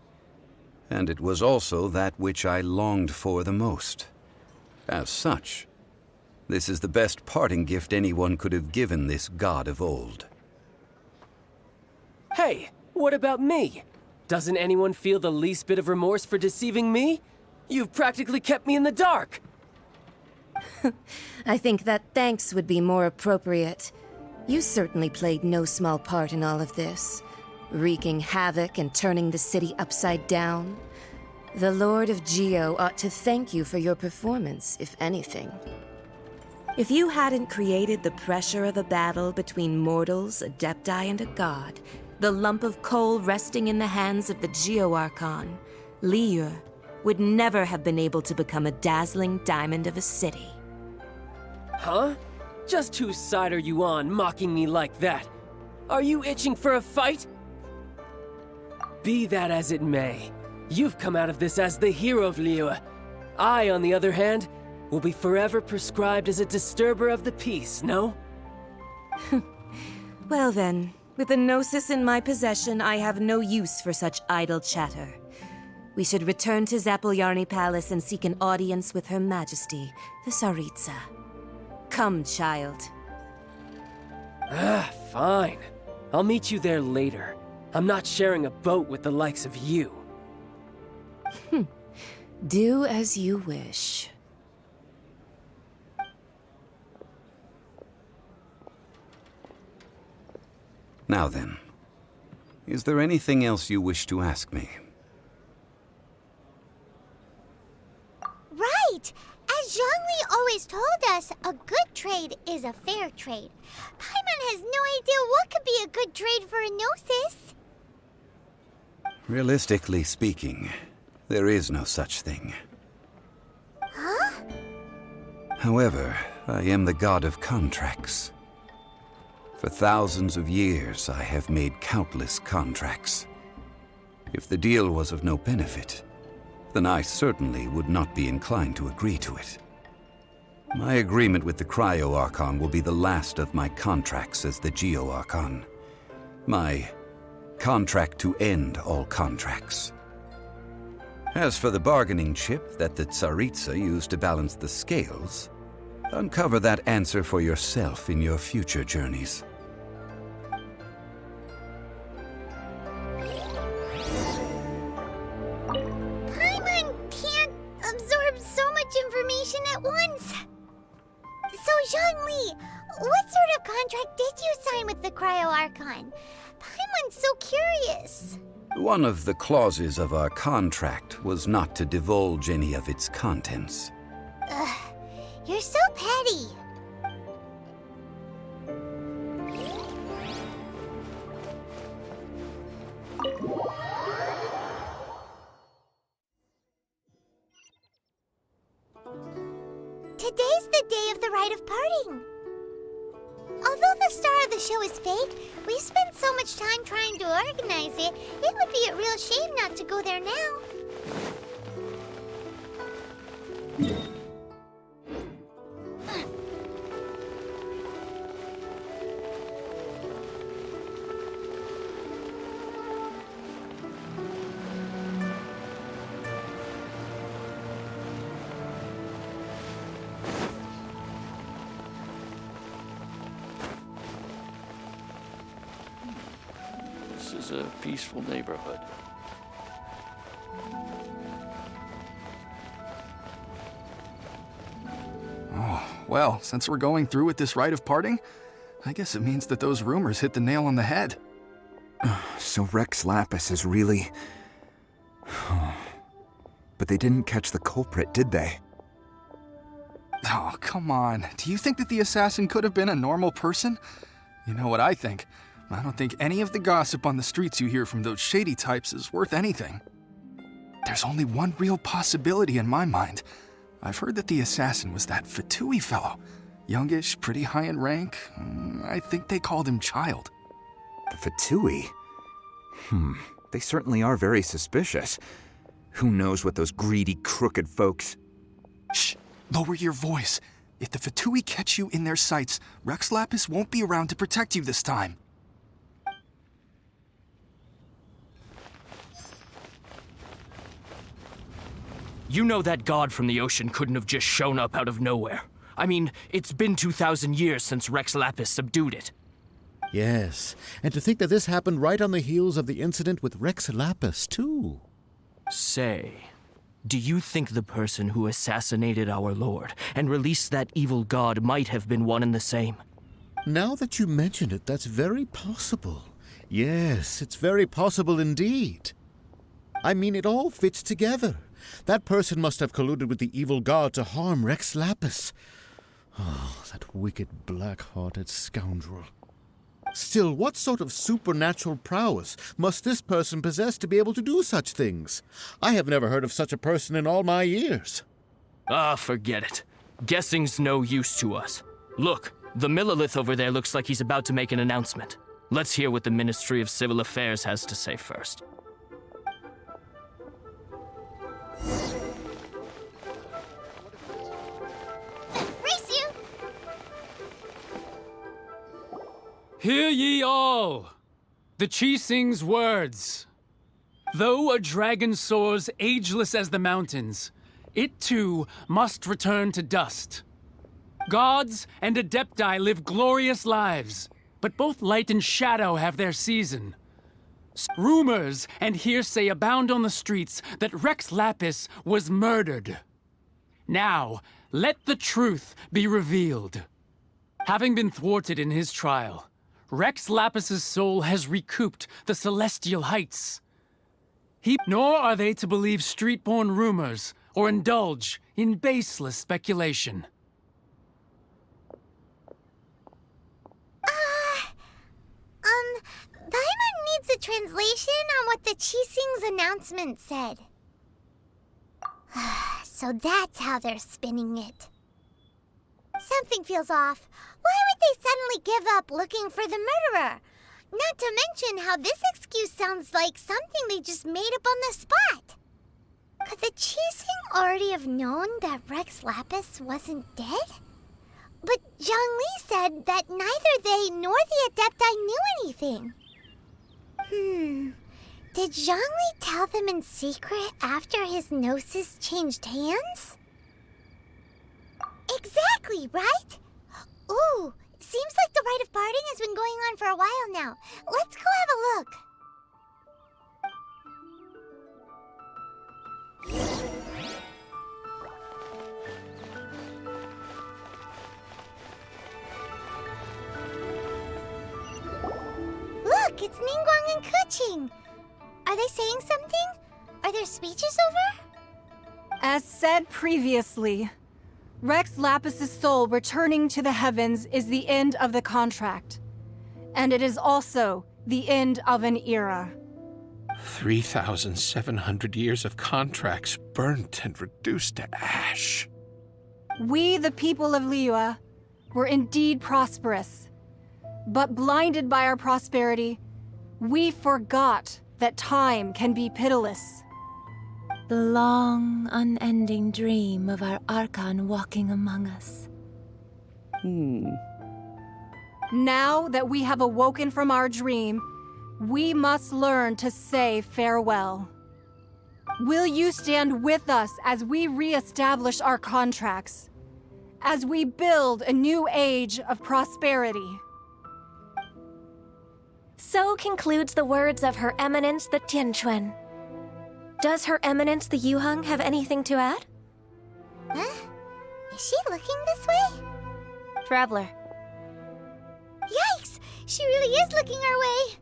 And it was also that which I longed for the most. As such, this is the best parting gift anyone could have given this god of old. Hey, what about me? Doesn't anyone feel the least bit of remorse for deceiving me? You've practically kept me in the dark! I think that thanks would be more appropriate. You certainly played no small part in all of this, wreaking havoc and turning the city upside down. The Lord of Geo ought to thank you for your performance, if anything. If you hadn't created the pressure of a battle between mortals, Adepti, and a god, the lump of coal resting in the hands of the Geo-Archon, Liyue, would never have been able to become a dazzling diamond of a city. Huh? Just whose side are you on, mocking me like that? Are you itching for a fight? Be that as it may, you've come out of this as the hero of Liyue. I, on the other hand, will be forever prescribed as a disturber of the peace, no? Well then, with the Gnosis in my possession, I have no use for such idle chatter. We should return to Zapoljarny Palace and seek an audience with Her Majesty, the Tsaritsa. Come, child. Fine. I'll meet you there later. I'm not sharing a boat with the likes of you. Do as you wish. Now then, is there anything else you wish to ask me? Right! As Zhongli always told us, a good trade is a fair trade. Paimon has no idea what could be a good trade for a Gnosis. Realistically speaking, there is no such thing. Huh? However, I am the god of contracts. For thousands of years, I have made countless contracts. If the deal was of no benefit, then I certainly would not be inclined to agree to it. My agreement with the Cryo-Archon will be the last of my contracts as the Geo-Archon. My contract to end all contracts. As for the bargaining chip that the Tsaritsa used to balance the scales, uncover that answer for yourself in your future journeys. Paimon can't absorb so much information at once. So, Zhongli, What sort of contract did you sign with the Cryo Archon? Paimon's so curious. One of the clauses of our contract was not to divulge any of its contents. Ugh, you're so petty. Today's the day of the rite of parting. Although the star of the show is fake, we've spent so much time trying to organize it, it would be a real shame not to go there now. This is a peaceful neighborhood. Oh, well, since we're going through with this rite of parting, I guess it means that those rumors hit the nail on the head. So Rex Lapis is really... But they didn't catch the culprit, did they? Oh, come on. Do you think that the assassin could have been a normal person? You know what I think. I don't think any of the gossip on the streets you hear from those shady types is worth anything. There's only one real possibility in my mind. I've heard that the assassin was that Fatui fellow. Youngish, pretty high in rank. I think they called him Childe. The Fatui? They certainly are very suspicious. Who knows what those greedy, crooked folks... Shh! Lower your voice. If the Fatui catch you in their sights, Rex Lapis won't be around to protect you this time. You know that god from the ocean couldn't have just shown up out of nowhere. I mean, it's been 2,000 years since Rex Lapis subdued it. Yes, and to think that this happened right on the heels of the incident with Rex Lapis, too. Say, do you think the person who assassinated our lord and released that evil god might have been one and the same? Now that you mention it, that's very possible. Yes, it's very possible indeed. I mean, it all fits together. That person must have colluded with the evil god to harm Rex Lapis. Oh, that wicked, black-hearted scoundrel. Still, what sort of supernatural prowess must this person possess to be able to do such things? I have never heard of such a person in all my years. Forget it. Guessing's no use to us. Look, the Millilith over there looks like he's about to make an announcement. Let's hear what the Ministry of Civil Affairs has to say first. Hear ye all! The Qixing's words. Though a dragon soars ageless as the mountains, it too must return to dust. Gods and Adepti live glorious lives, but both light and shadow have their season. Rumors and hearsay abound on the streets that Rex Lapis was murdered. Now, let the truth be revealed. Having been thwarted in his trial, Rex Lapis's soul has recouped the celestial heights. Nor are they to believe street-born rumors or indulge in baseless speculation. Paimon needs a translation on what the Qixing's announcement said. So that's how they're spinning it. Something feels off. Why would they suddenly give up looking for the murderer? Not to mention how this excuse sounds like something they just made up on the spot. Could the Qixing already have known that Rex Lapis wasn't dead? But Zhongli said that neither they nor the Adepti knew anything. Did Zhongli tell them in secret after his gnosis changed hands? Exactly, right? Ooh, seems like the rite of parting has been going on for a while now. Let's go have a look. it's Ningguang and Keqing. Are they saying something? Are their speeches over? As said previously, Rex Lapis's soul returning to the heavens is the end of the contract. And it is also the end of an era. 3,700 years of contracts burnt and reduced to ash. We, the people of Liyue, were indeed prosperous. But blinded by our prosperity, we forgot that time can be pitiless. The long, unending dream of our Archon walking among us. Now that we have awoken from our dream, we must learn to say farewell. Will you stand with us as we re-establish our contracts? As we build a new age of prosperity? So concludes the words of Her Eminence the Tianquan. Does Her Eminence the Yuheng have anything to add? Huh? Is she looking this way? Traveler. Yikes! She really is looking our way!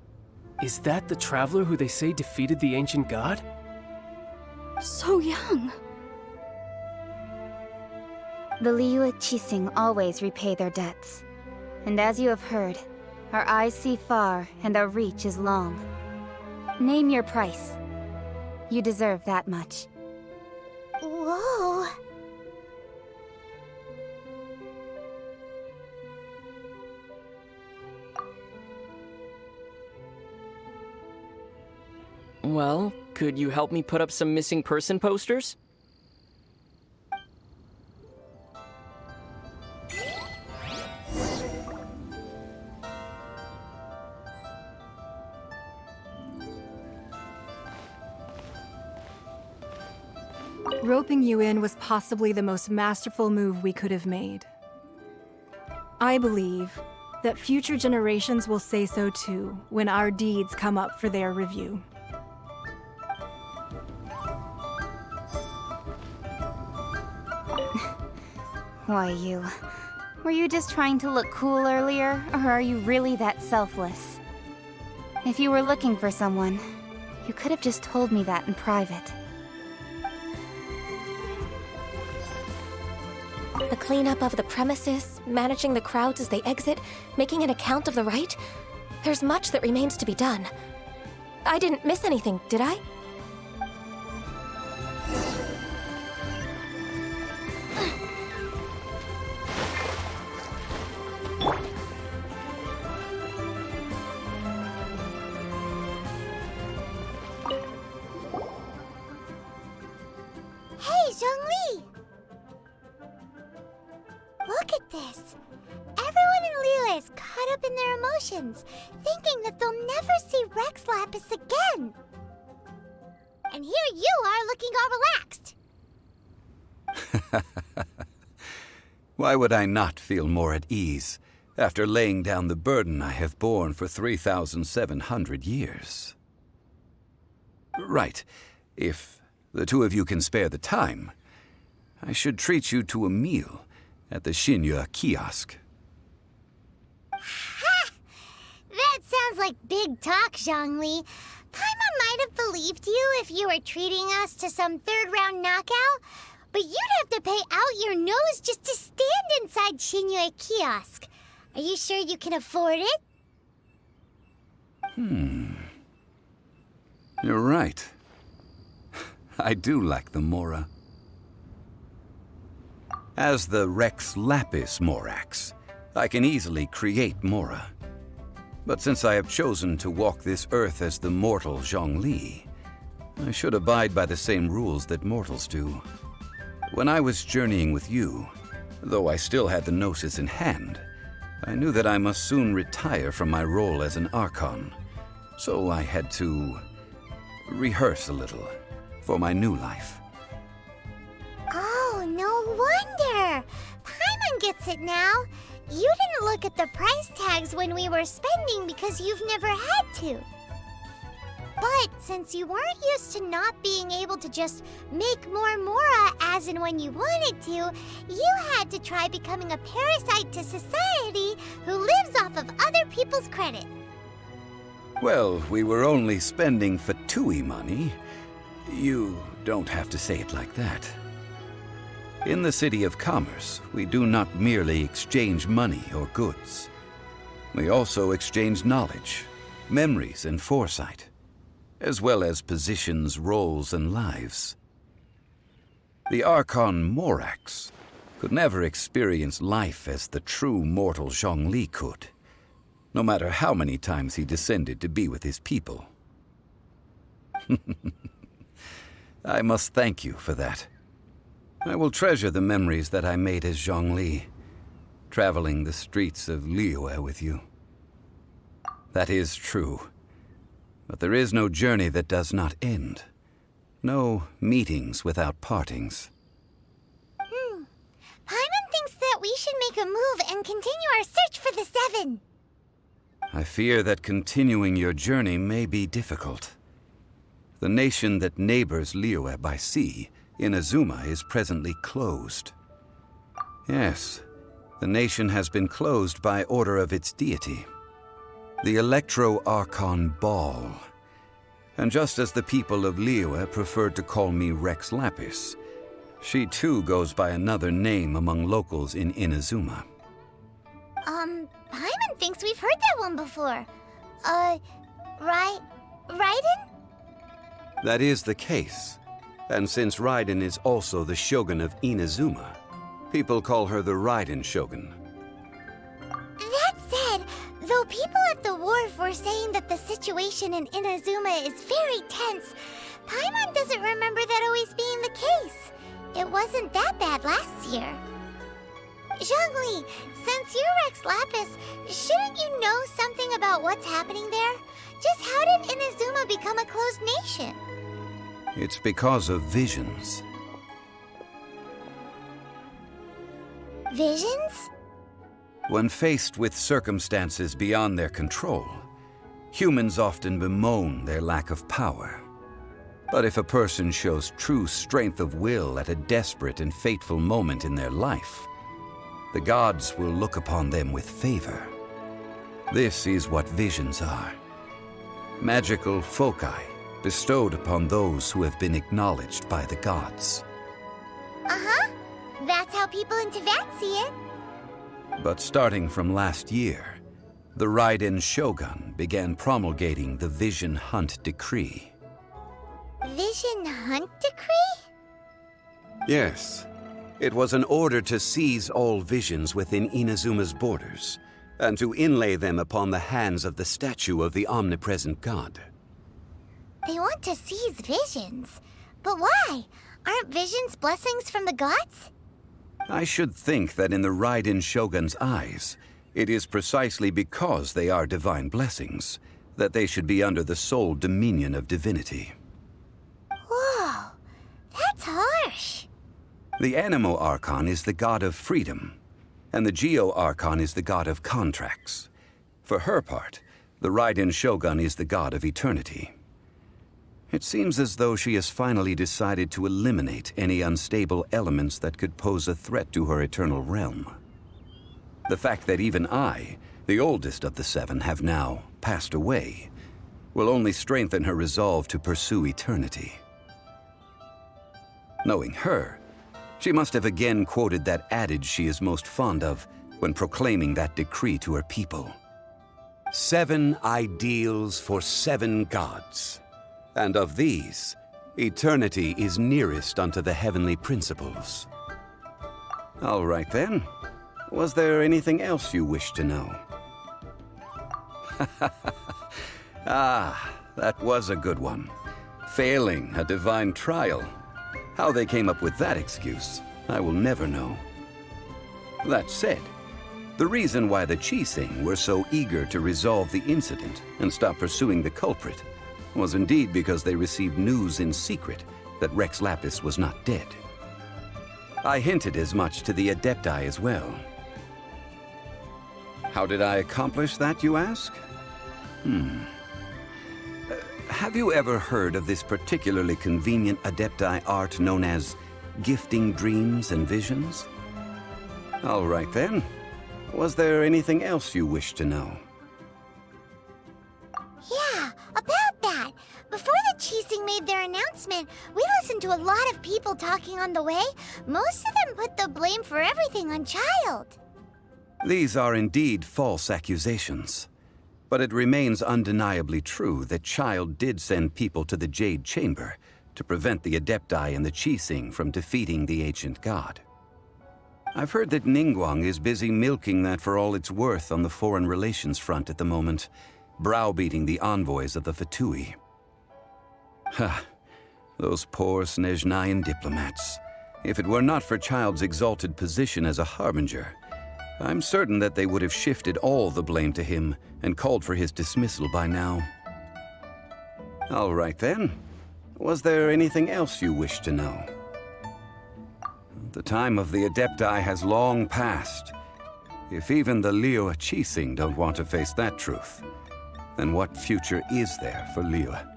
Is that the traveler who they say defeated the ancient god? So young. The Liyue Qixing always repay their debts. And as you have heard, our eyes see far and our reach is long. Name your price. You deserve that much. Whoa. Well, could you help me put up some missing person posters? Roping you in was possibly the most masterful move we could have made. I believe that future generations will say so too when our deeds come up for their review. Why, you? Were you just trying to look cool earlier, or are you really that selfless? If you were looking for someone, you could have just told me that in private. The cleanup of the premises, managing the crowds as they exit, making an account of the rite. There's much that remains to be done. I didn't miss anything, did I? Hey, Zhongli! Look at this. Everyone in Liyue is caught up in their emotions, thinking that they'll never see Rex Lapis again. And here you are looking all relaxed. Why would I not feel more at ease after laying down the burden I have borne for 3,700 years? Right. If the two of you can spare the time, I should treat you to a meal at the Xinyue kiosk. Ha! That sounds like big talk, Zhongli. Paimon might have believed you if you were treating us to some third-round knockout, but you'd have to pay out your nose just to stand inside Xinyue kiosk. Are you sure you can afford it? You're right. I do lack the Mora. As the Rex Lapis Morax, I can easily create Mora. But since I have chosen to walk this earth as the mortal Zhongli, I should abide by the same rules that mortals do. When I was journeying with you, though I still had the Gnosis in hand, I knew that I must soon retire from my role as an Archon. So I had to rehearse a little for my new life. Oh, no wonder! Paimon gets it now. You didn't look at the price tags when we were spending because you've never had to. But since you weren't used to not being able to just make more Mora as and when you wanted to, you had to try becoming a parasite to society who lives off of other people's credit. Well, we were only spending Fatui money. You don't have to say it like that. In the City of Commerce, we do not merely exchange money or goods. We also exchange knowledge, memories, and foresight, as well as positions, roles, and lives. The Archon Morax could never experience life as the true mortal Zhongli could, no matter how many times he descended to be with his people. I must thank you for that. I will treasure the memories that I made as Zhongli, traveling the streets of Liyue with you. That is true. But there is no journey that does not end. No meetings without partings. Paimon thinks that we should make a move and continue our search for the Seven. I fear that continuing your journey may be difficult. The nation that neighbors Liyue by sea, Inazuma, is presently closed. Yes, the nation has been closed by order of its deity, the Electro-Archon Ball. And just as the people of Liyue preferred to call me Rex Lapis, she too goes by another name among locals in Inazuma. Paimon thinks we've heard that one before. Raiden? That is the case. And since Raiden is also the shogun of Inazuma, people call her the Raiden Shogun. That said, though people at the wharf were saying that the situation in Inazuma is very tense, Paimon doesn't remember that always being the case. It wasn't that bad last year. Zhongli, since you're Rex Lapis, shouldn't you know something about what's happening there? Just how did Inazuma become a closed nation? It's because of visions. Visions? When faced with circumstances beyond their control, humans often bemoan their lack of power. But if a person shows true strength of will at a desperate and fateful moment in their life, the gods will look upon them with favor. This is what visions are. Magical foci bestowed upon those who have been acknowledged by the gods. Uh-huh. That's how people in Teyvat see it. But starting from last year, the Raiden Shogun began promulgating the Vision Hunt Decree. Vision Hunt Decree? Yes. It was an order to seize all visions within Inazuma's borders, and to inlay them upon the hands of the statue of the omnipresent god. They want to seize visions. But why? Aren't visions blessings from the gods? I should think that in the Raiden Shogun's eyes, it is precisely because they are divine blessings that they should be under the sole dominion of divinity. Whoa, that's harsh. The Animo Archon is the god of freedom, and the Geo Archon is the god of contracts. For her part, the Raiden Shogun is the god of eternity. It seems as though she has finally decided to eliminate any unstable elements that could pose a threat to her eternal realm. The fact that even I, the oldest of the seven, have now passed away, will only strengthen her resolve to pursue eternity. Knowing her, she must have again quoted that adage she is most fond of when proclaiming that decree to her people. 7 ideals for 7 gods. And of these, eternity is nearest unto the heavenly principles. All right then. Was there anything else you wish to know? Ah, that was a good one. Failing a divine trial. How they came up with that excuse, I will never know. That said, the reason why the Qixing were so eager to resolve the incident and stop pursuing the culprit was indeed because they received news in secret that Rex Lapis was not dead. I hinted as much to the Adepti as well. How did I accomplish that, you ask? Have you ever heard of this particularly convenient Adepti art known as gifting dreams and visions? All right then. Was there anything else you wish to know? Yeah, King made their announcement, we listened to a lot of people talking on the way. Most of them put the blame for everything on Childe. These are indeed false accusations. But it remains undeniably true that Childe did send people to the Jade Chamber to prevent the Adepti and the Qixing from defeating the ancient god. I've heard that Ningguang is busy milking that for all it's worth on the foreign relations front at the moment, browbeating the envoys of the Fatui. Ha! Those poor Snezhnayan diplomats. If it were not for Childe's exalted position as a harbinger, I'm certain that they would have shifted all the blame to him and called for his dismissal by now. All right then. Was there anything else you wish to know? The time of the Adepti has long passed. If even the Liyue Qixing don't want to face that truth, then what future is there for Liyue?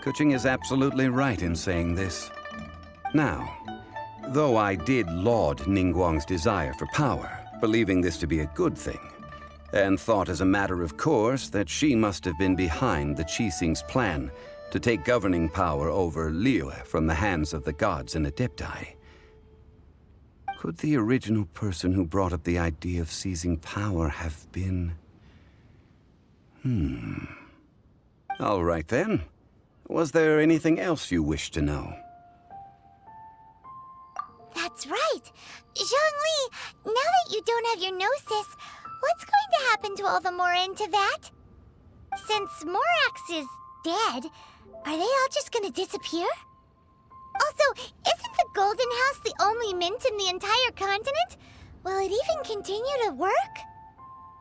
Kuching is absolutely right in saying this. Now, though I did laud Ningguang's desire for power, believing this to be a good thing, and thought as a matter of course that she must have been behind the Qixing's plan to take governing power over Liyue from the hands of the gods and Adepti, could the original person who brought up the idea of seizing power have been... All right then. Was there anything else you wish to know? That's right. Zhongli, now that you don't have your gnosis, what's going to happen to all the Mora in Teyvat? Since Morax is dead, are they all just gonna disappear? Also, isn't the Golden House the only mint in the entire continent? Will it even continue to work?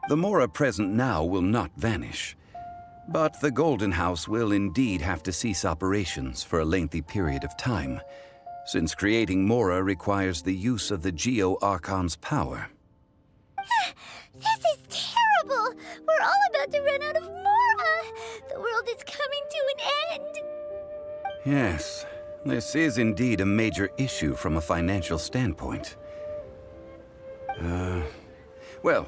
The Mora present now will not vanish. But the Golden House will indeed have to cease operations for a lengthy period of time, since creating Mora requires the use of the Geo-Archon's power. This is terrible! We're all about to run out of Mora! The world is coming to an end! Yes, this is indeed a major issue from a financial standpoint. Well,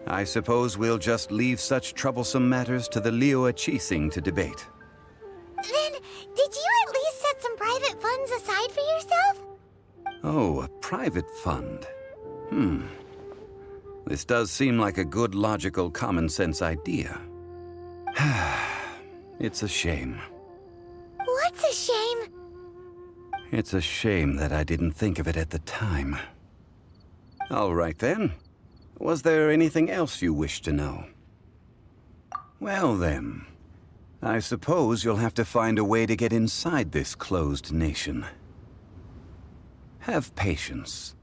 I suppose we'll just leave such troublesome matters to the Liyue Qixing to debate. Then, did you at least set some private funds aside for yourself? Oh, a private fund. This does seem like a good, logical, common-sense idea. It's a shame. What's a shame? It's a shame that I didn't think of it at the time. All right then. Was there anything else you wish to know? Well then, I suppose you'll have to find a way to get inside this closed nation. Have patience.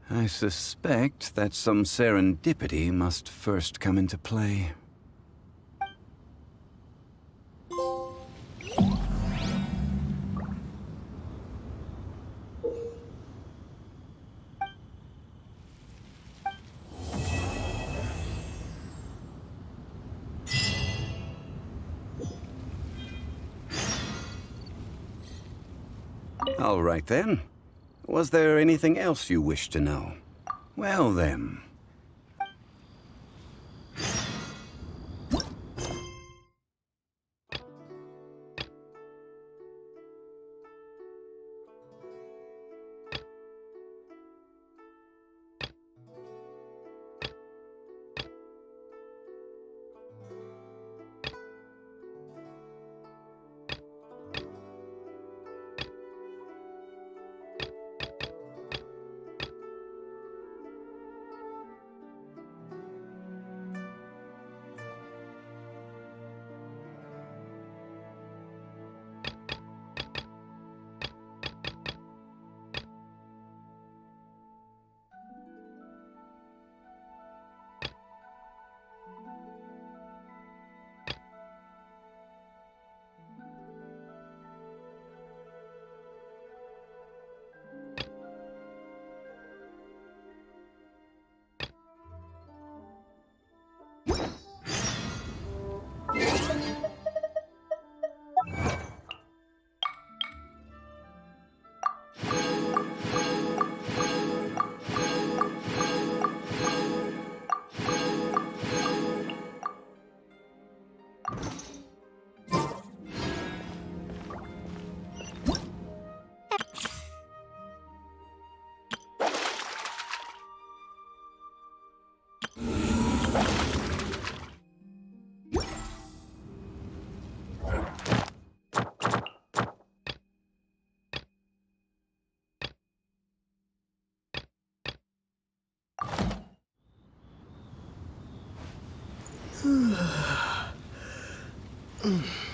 I suspect that some serendipity must first come into play. All right then. Was there anything else you wish to know? Well then. Mm.